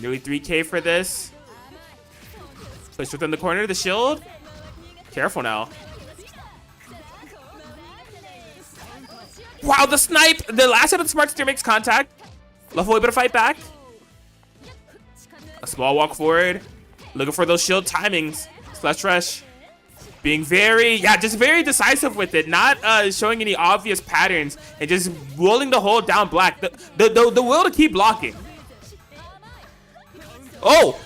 Nearly 3K for this. Placed within the corner. The shield. Careful now. Wow, the snipe. The last hit of the smart steer makes contact. Luffle able to fight back. A small walk forward. Looking for those shield timings. Slush Rush. being very, just very decisive with it, not showing any obvious patterns, and just rolling the hold down black. The will to keep blocking. Oh!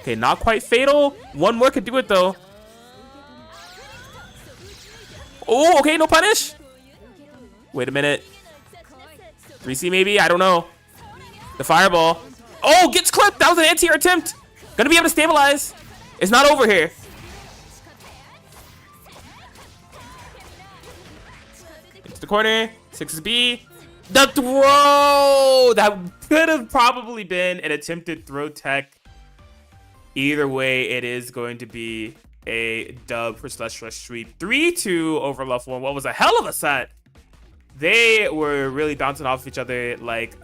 Okay, not quite fatal. One more could do it though. Oh, okay, no punish. Wait a minute. 3C maybe? I don't know. The fireball. Oh, gets clipped. That was an anti-air attempt. Gonna be able to stabilize. It's not over here. Into the corner. 6B. The throw. That could have probably been an attempted throw tech. Either way, it is going to be a dub for Slush Rush Sweep. 3-2 over level 1. What was a hell of a set. They were really bouncing off each other like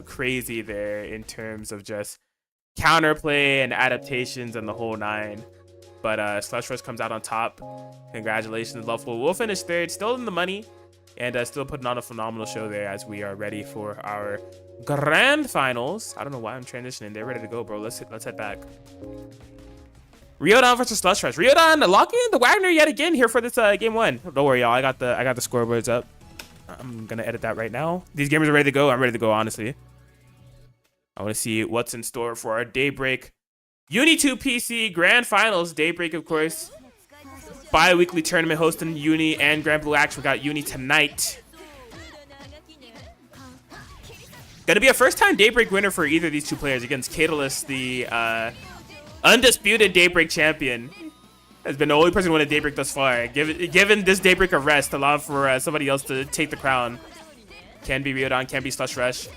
crazy there in terms of just counterplay and adaptations and the whole 9. But Slush Rush comes out on top. Congratulations, level 1. We'll finish third, still in the money, and still putting on a phenomenal show there as we are ready for our grand finals. I don't know why I'm transitioning. They're ready to go, bro. Let's head back. Ryodan versus Slush Rush. Ryodan locking in the Wagner yet again here for this game 1. Don't worry, y'all. I got the scoreboards up. I'm gonna edit that right now. These gamers are ready to go. I'm ready to go, honestly. I want to see what's in store for our Daybreak Uni 2 PC Grand Finals. Daybreak, of course, bi-weekly tournament hosting Uni and Granblue action. We got Uni tonight. Gonna be a first-time Daybreak winner for either of these two players against Celes, the undisputed Daybreak champion. Has been the only person to win a Daybreak thus far. Given this Daybreak a rest, allow for somebody else to take the crown. Can be Ryodan, can be Slush Rush.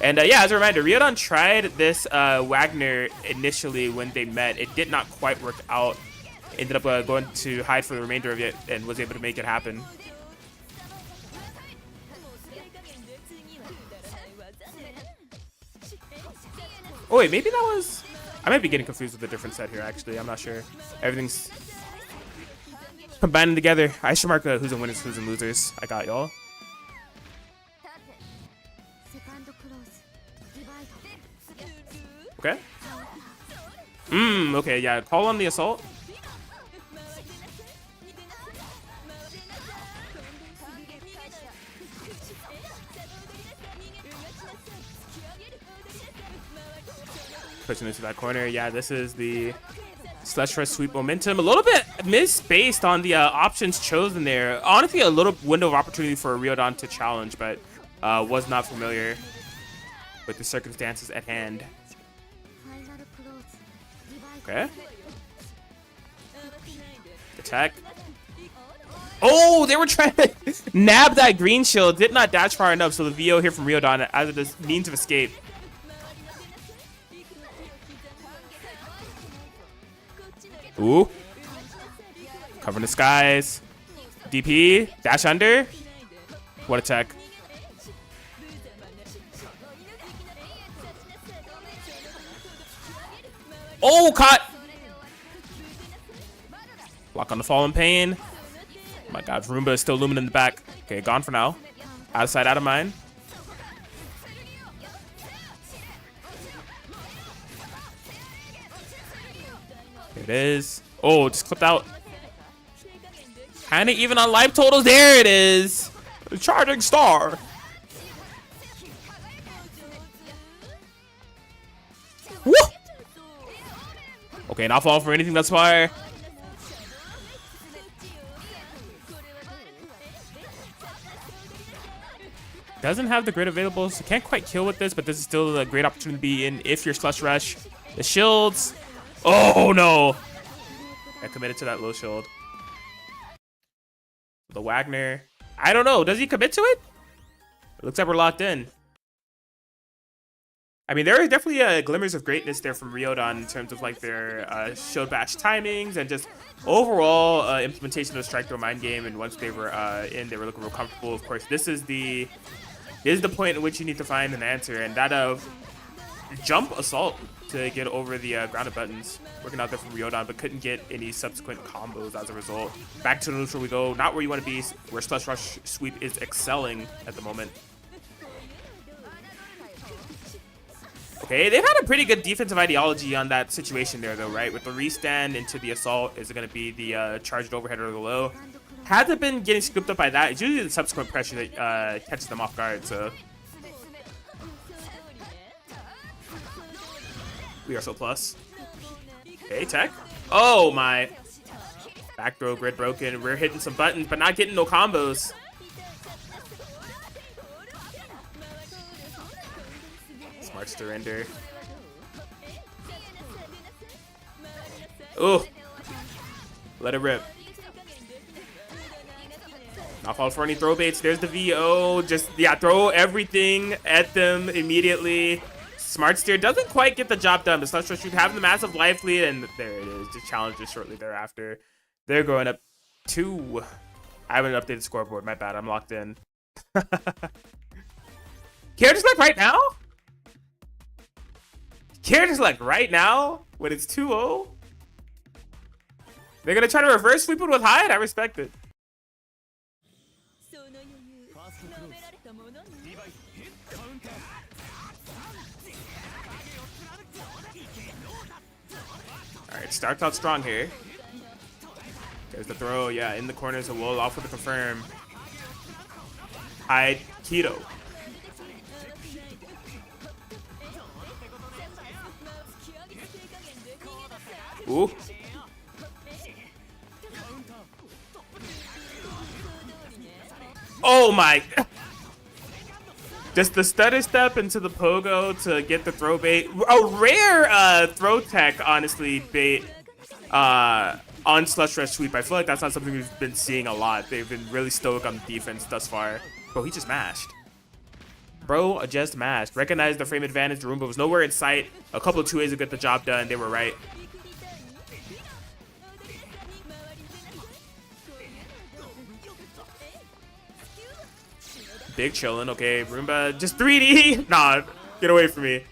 And yeah, as a reminder, Ryodan tried this Wagner initially when they met. It did not quite work out. Ended up going to hide for the remainder of it and was able to make it happen. Oh wait, maybe that was... I might be getting confused with a different set here, actually. I'm not sure. Everything's combining together. I should mark who's in winners, who's in losers. I got y'all. Okay. Okay, yeah. Call on the assault. Pushing into that corner. Yeah, this is the Slush Rush Sweep momentum. A little bit misspaced on the options chosen there. Honestly, a little window of opportunity for Ryodan to challenge, but was not familiar with the circumstances at hand. Okay. Attack. Oh, they were trying to nab that green shield. Did not dash far enough, so the VO here from Ryodan as a means of escape. Ooh. Covering the skies. DP. Dash under. What a tech. Oh, caught. Block on the fallen pain. Oh my god, Roomba is still looming in the back. Okay, gone for now. Out of sight, out of mind. There it is. Oh, just clipped out. Kinda even on life totals. There it is. The charging star. Woo! Okay, not falling for anything thus far. Doesn't have the grid available, so can't quite kill with this, but this is still a great opportunity to be in if you're Slush Rush. The shields. Oh no! I committed to that low shield. The Wagner. I don't know. Does he commit to it? It looks like we're locked in. I mean, there are definitely glimmers of greatness there from Ryodan in terms of like their shield bash timings and just overall implementation of the strike throw mind game. And once they were in, they were looking real comfortable. Of course, this is the point in which you need to find an answer, and that of jump assault to get over the grounded buttons. Working out there from Ryodan, but couldn't get any subsequent combos as a result. Back to the neutral we go. Not where you want to be, where Slush Rush Sweep is excelling at the moment. Okay, they've had a pretty good defensive ideology on that situation there, though, right? With the restand into the assault, is it going to be the charged overhead or the low? Hasn't been getting scooped up by that. It's usually the subsequent pressure that catches them off guard, so. We are so plus. Okay, tech. Oh, my. Back throw grid broken. We're hitting some buttons, but not getting no combos. Smart surrender. Oh, let it rip. Not fall for any throw baits. There's the VO. Just, yeah, throw everything at them immediately. Smart steer doesn't quite get the job done, but Slush Rush should have the massive life lead, and there it is. Just challenges shortly thereafter. They're going up 2. I haven't updated the scoreboard. My bad. I'm locked in. Characters like right now? Characters like right now when it's 2-0? They're going to try to reverse sweep it with hide? I respect it. Alright, starts out strong here. There's the throw, yeah, in the corners of Wool, off with the confirm. Hide, Keto. Ooh. Oh my. Just the stutter step into the pogo to get the throw bait. A rare throw tech, honestly, bait on Slush Rush sweep. I feel like that's not something we've been seeing a lot. They've been really stoic on defense thus far. Bro, he just mashed. Bro, just mashed. Recognized the frame advantage. The Roomba was nowhere in sight. A couple of 2As to get the job done. They were right. Big chillin'. Okay, Roomba just 3D. Nah, get away from me.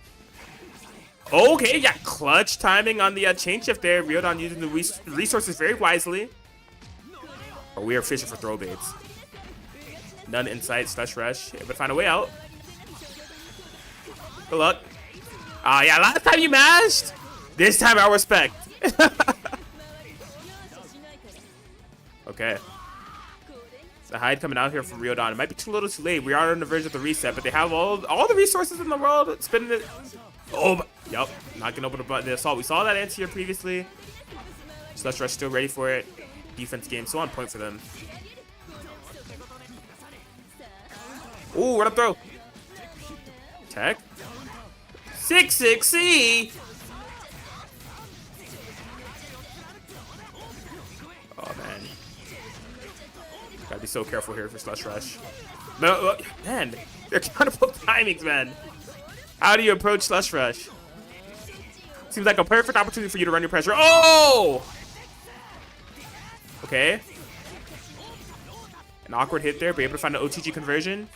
Okay, yeah, clutch timing on the chain shift there. Ryodon using the resources very wisely. But we are fishing for throw baits. None in sight. Slush Rush. Able to find a way out. Good luck. Yeah, last time you mashed. This time I respect. Okay. The hide coming out here from Ryodon. It might be too little too late. We are on the verge of the reset, but they have all the resources in the world. Spinning it. Oh, yep. Not gonna open the assault. We saw that anti-air previously. Slush Rush still ready for it. Defense game so on point for them. Ooh, run up throw. Tech. 6-6-C. Oh, man. Gotta be so careful here for Slush Rush. No, man, they're kind of both timings, man. How do you approach Slush Rush? Seems like a perfect opportunity for you to run your pressure. Oh! Okay. An awkward hit there, but able to find an OTG conversion.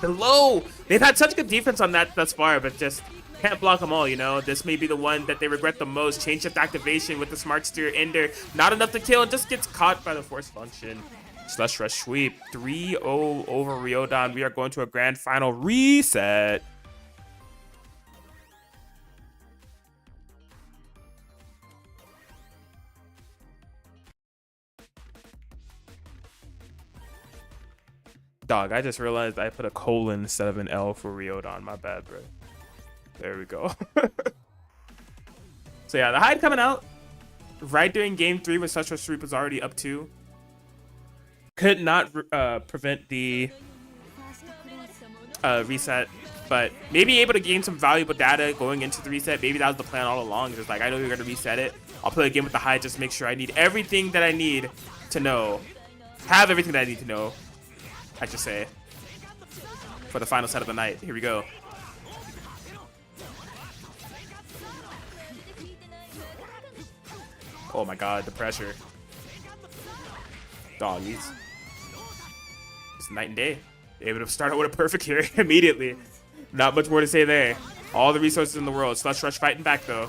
Below! They've had such good defense on that thus far, but just can't block them all, you know? This may be the one that they regret the most. Chain shift activation with the smart steer ender. Not enough to kill and just gets caught by the force function. Slush Rush sweep. 3-0 over Ryodon. We are going to a grand final reset. Dog, I just realized I put a colon instead of an L for Ryodon. My bad, bro. There we go. So yeah, the hide coming out. Right during game 3 when Slush Rush sweep was already up 2. Could not prevent the reset, but maybe able to gain some valuable data going into the reset. Maybe that was the plan all along. Just like, I know you're going to reset it. I'll play a game with the hide, just make sure I need everything that I need to know. Have everything that I need to know, I should say, for the final set of the night. Here we go. Oh my god, the pressure. Doggies. It's night and day. Able to start out with a perfect here immediately. Not much more to say there. All the resources in the world. Slush Rush fighting back though.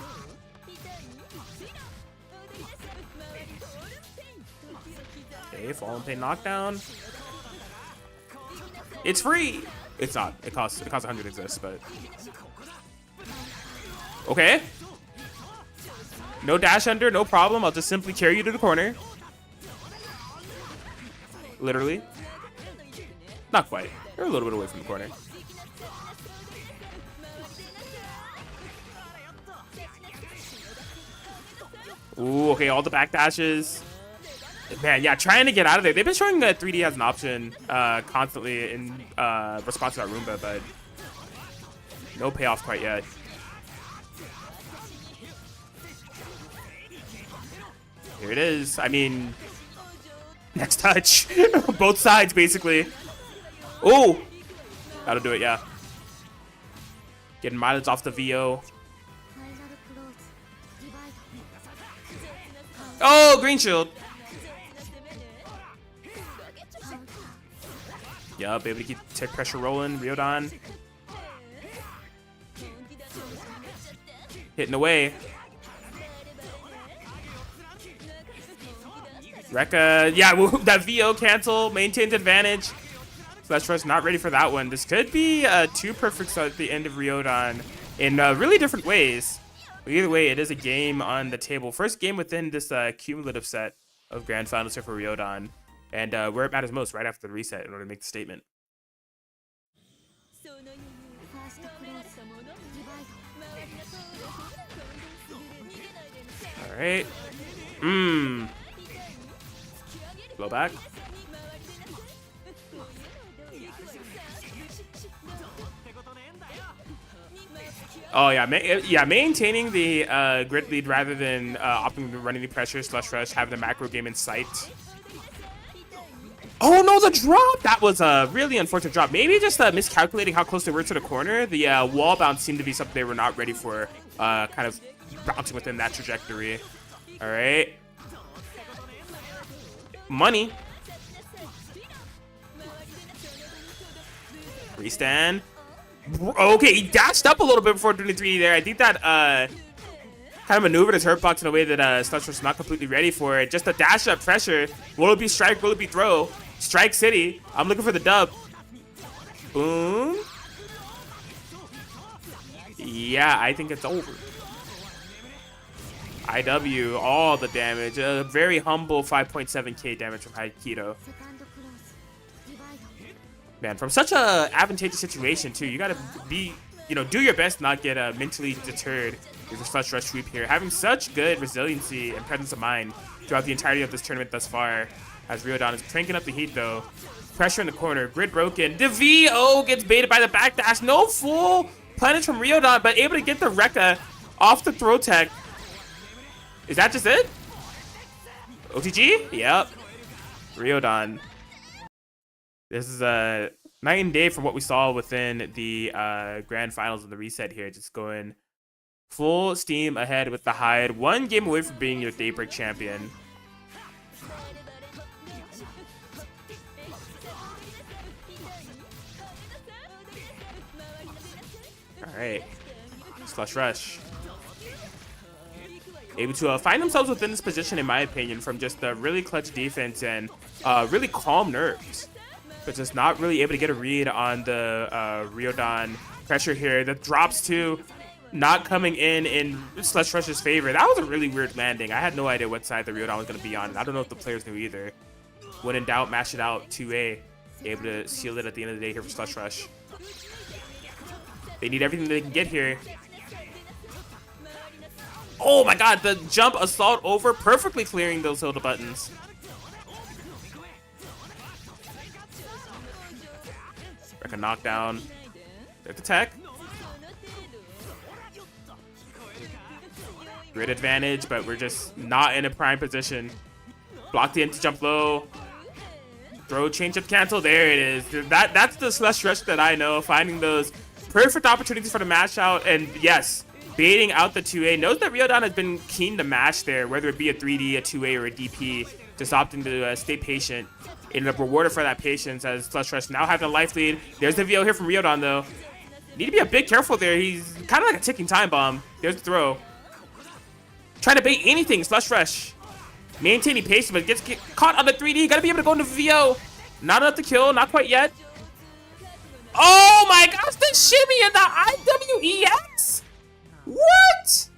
Okay, Fallen Pain knockdown. It's free. It's not. It costs 100 exists, but okay. No dash under, no problem. I'll just simply carry you to the corner. Literally. Not quite. You're a little bit away from the corner. Ooh, okay, all the back dashes. Man, yeah, trying to get out of there. They've been showing that 3D as an option constantly in response to that Roomba, but no payoff quite yet. Here it is. I mean, next touch. Both sides, basically. Oh! That'll do it, yeah. Getting mileage off the VO. Oh, green shield. Yup, able to keep tech pressure rolling. Ryodan. Hitting away. Rekka, yeah, that VO cancel, maintains advantage. Slash Rush not ready for that one. This could be two perfects at the end of Ryodan in really different ways. But either way, it is a game on the table. First game within this cumulative set of Grand Finals here for Ryodan. And where it matters most, right after the reset in order to make the statement. All right. Blow back. Oh yeah, maintaining the grid lead rather than opting to running the pressure, slush rush, having the macro game in sight. Oh no, the drop! That was a really unfortunate drop. Maybe just miscalculating how close they were to the corner. The wall bounce seemed to be something they were not ready for, kind of bouncing within that trajectory. All right. Money. Restand. Okay, he dashed up a little bit before doing the 3D there. I think that kind of maneuvered his hurt box in a way that Slush was not completely ready for it. Just a dash up pressure. Will it be strike? Will it be throw? Strike City. I'm looking for the dub. Boom. Yeah, I think it's over. IW, all the damage. A very humble 5.7k damage from Haikido. Man, from such a advantageous situation too, you gotta be, do your best, not get mentally deterred with the Slush Rush sweep here. Having such good resiliency and presence of mind throughout the entirety of this tournament thus far, as Ryodan is cranking up the heat though. Pressure in the corner, grid broken. The VO gets baited by the backdash. No full punish from Ryodan, but able to get the Rekka off the throw tech. Is that just it? OTG? Yep. Ryodan. This is a night and day from what we saw within the grand finals of the reset here. Just going full steam ahead with the Hyde. One game away from being your Daybreak champion. All right. Slush Rush. Able to find themselves within this position, in my opinion, from just a really clutch defense and really calm nerves. But just not really able to get a read on the Ryodan pressure here. The drops too, not coming in Slush Rush's favor. That was a really weird landing. I had no idea what side the Ryodan was going to be on. And I don't know if the players knew either. When in doubt, mash it out 2A. Able to seal it at the end of the day here for Slush Rush. They need everything they can get here. Oh my god, the jump assault over, perfectly clearing those Hilda buttons. Rekka knockdown. There's the tech. Grid advantage, but we're just not in a prime position. Block the into jump low. Throw, change up, cancel. There it is. That's the Slush Rush that I know. Finding those perfect opportunities for the mash out. And yes, baiting out the 2A. Knows that Ryodan has been keen to mash there, whether it be a 3D, a 2A, or a DP. Just opting to stay patient. Ended up rewarded for that patience as Slush Rush now having a life lead. There's the VO here from Ryodan though. Need to be a bit careful there. He's kind of like a ticking time bomb. There's the throw. Trying to bait anything, Slush Rush. Maintaining patience, but gets caught on the 3D. Gotta be able to go into VO. Not enough to kill, not quite yet. Oh my gosh, the shimmy and the IWEX? What?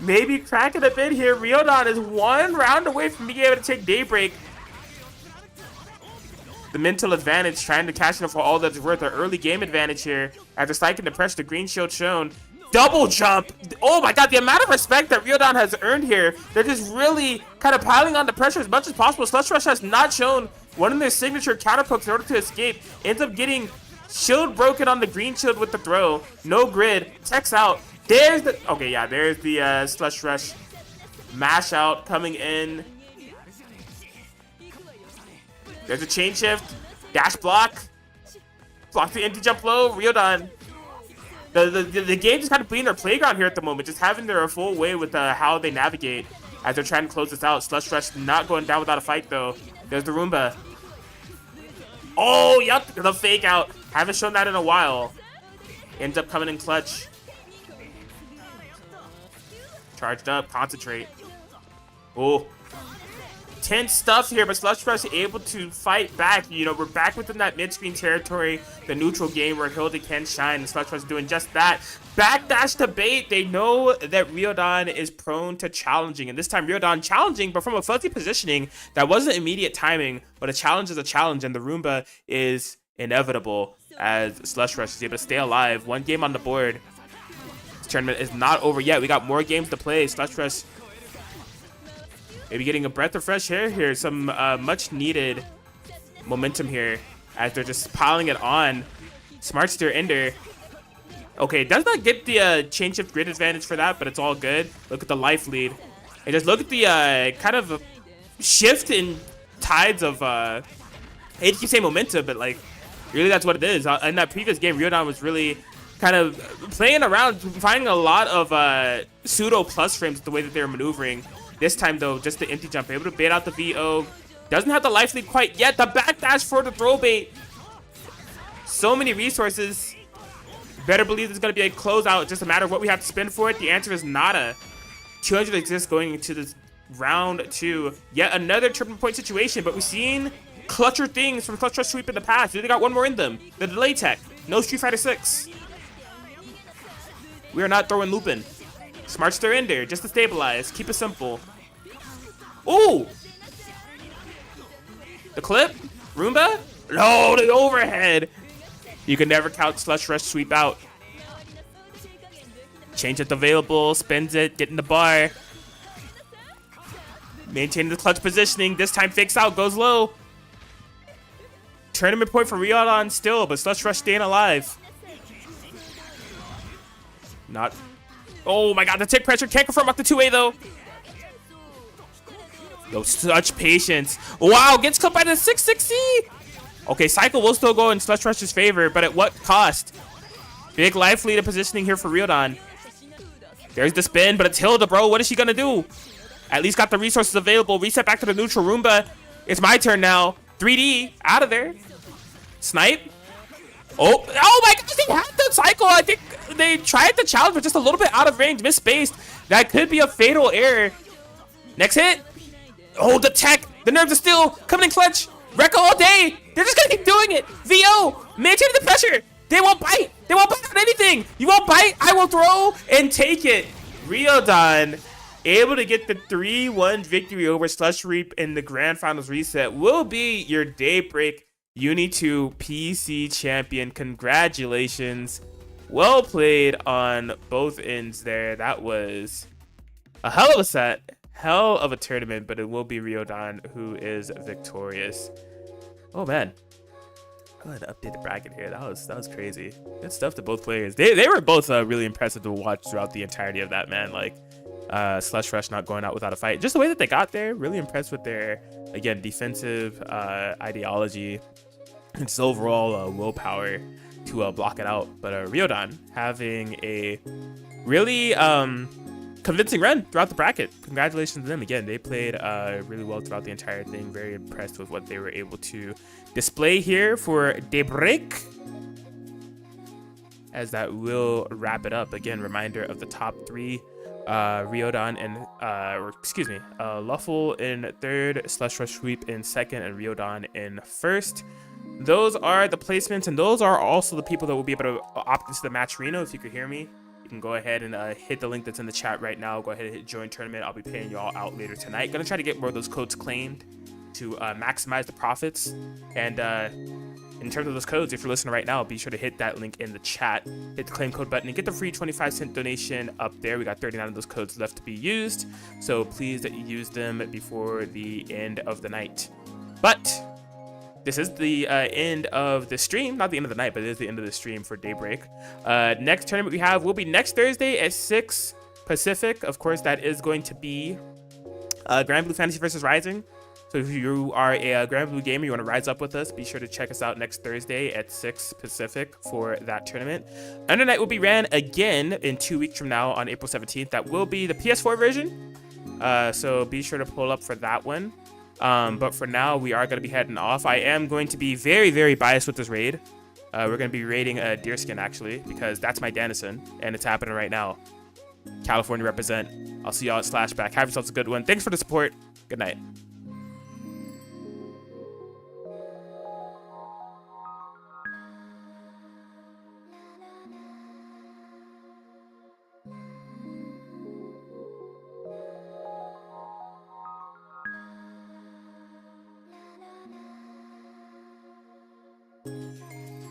Maybe cracking a bit here. Ryodan is one round away from being able to take Daybreak. The mental advantage, trying to cash in for all that's worth. An early game advantage here. After striking the pressure, the green shield shown. Double jump. Oh my god, the amount of respect that Ryodan has earned here. They're just really kind of piling on the pressure as much as possible. Slush Rush has not shown one of their signature counter pokes in order to escape. Ends up getting shield broken on the green shield with the throw. No grid. Techs out. There's the... Okay, yeah, there's the Slush Rush mash out coming in. There's a chain shift. Dash block. Block the empty jump low. Ryodan. The game is kind of being their playground here at the moment, just having their full way with how they navigate as they're trying to close this out. Slush Rush not going down without a fight, though. There's the Roomba. Oh, yep, the fake out. Haven't shown that in a while. Ends up coming in clutch. Charged up, concentrate. Oh. Tense stuff here, but Slush Rush able to fight back. You know, we're back within that mid-screen territory, the neutral game where Hilda can shine, and Slush Rush doing just that. Backdash to bait. They know that Ryodan is prone to challenging, and this time Ryodan challenging, but from a fuzzy positioning that wasn't immediate timing, but a challenge is a challenge, and the Roomba is inevitable as Slush Rush is able to stay alive. One game on the board. This tournament is not over yet. We got more games to play. Slush Rush maybe getting a breath of fresh air here. Some much needed momentum here as they're just piling it on. Smart steer ender. Okay, does not get the chain shift grid advantage for that, but it's all good. Look at the life lead. And just look at the kind of shift in tides of, I hate to keep saying momentum, but like, really that's what it is. In that previous game, Ryodan was really kind of playing around, finding a lot of pseudo plus frames with the way that they were maneuvering. This time, though, just the empty jump. Able to bait out the VO. Doesn't have the life lead quite yet. The backdash for the throw bait. So many resources. Better believe there's going to be a closeout. It's just a matter of what we have to spend for it. The answer is nada. 200 exists going into this round 2. Yet another triple point situation, but we've seen clutcher things from Clutch Rush Sweep in the past. They got one more in them. The delay tech. No Street Fighter 6. We are not throwing Lupin. Smart stir in there, just to stabilize. Keep it simple. Ooh! The clip? Roomba? No, the overhead! You can never count Slush Rush Sweep out. Change it available, spins it, get in the bar. Maintaining the clutch positioning. This time fakes out, goes low. Tournament point for Ryodan still, but Slush Rush staying alive. Not... Oh my god, the tick pressure can't confirm up the 2A though. Yo, such patience. Wow, gets clipped by the 660. Okay, cycle will still go in Slush Rush's favor, but at what cost? Big life lead and positioning here for Ryodan. There's the spin, but it's Hilda, bro. What is she gonna do? At least got the resources available. Reset back to the neutral Roomba. It's my turn now. 3D, out of there. Snipe. Oh my gosh, they had the cycle. I think they tried the challenge, but just a little bit out of range, misspaced. That could be a fatal error. Next hit. Oh, the tech. The nerves are still coming in clutch. Rekka all day. They're just going to keep doing it. VO, maintaining the pressure. They won't bite. They won't bite on anything. You won't bite. I will throw and take it. Ryodan able to get the 3-1 victory over Slush Reap in the Grand Finals reset will be your Daybreak Uni 2 PC champion. Congratulations. Well played on both ends there. That was a hell of a set, hell of a tournament, but it will be Ryodan who is victorious. Oh man. Go ahead and update the bracket here. That was crazy. Good stuff to both players. They were both really impressive to watch throughout the entirety of that, man. Like Slush Rush not going out without a fight. Just the way that they got there, really impressed with their, again, defensive ideology. It's overall willpower to block it out. But Ryodan having a really convincing run throughout the bracket. Congratulations to them. Again, they played really well throughout the entire thing. Very impressed with what they were able to display here for Daybreak. As that will wrap it up. Again, reminder of the top 3. Ryodan and, Luffle in 3rd, Slush Rush Sweep in 2nd, and Ryodan in 1st. those are the placements, and those are also the people that will be able to opt into the matcherino. If you could hear me, you can go ahead and hit the link that's in the chat right now. Go ahead and hit join tournament. I'll be paying you all out later tonight. Gonna try to get more of those codes claimed to maximize the profits. And in terms of those codes, if you're listening right now, be sure to hit that link in the chat, hit the claim code button, and get the free 25-cent donation up there. We got 39 of those codes left to be used, so please use them before the end of the night. But this is the end of the stream. Not the end of the night, but it is the end of the stream for Daybreak. Next tournament we have will be next Thursday at 6 Pacific. Of course, that is going to be Granblue Fantasy vs. Rising. So if you are a Granblue gamer, you want to rise up with us, be sure to check us out next Thursday at 6 Pacific for that tournament. Under Night will be ran again in 2 weeks from now on April 17th. That will be the PS4 version. So be sure to pull up for that one. But for now, we are going to be heading off. I am going to be very, very biased with this raid. We're going to be raiding Deerskin, actually, because that's my Dennison, and it's happening right now. California represent. I'll see y'all at Slashback. Have yourselves a good one. Thanks for the support. Good night.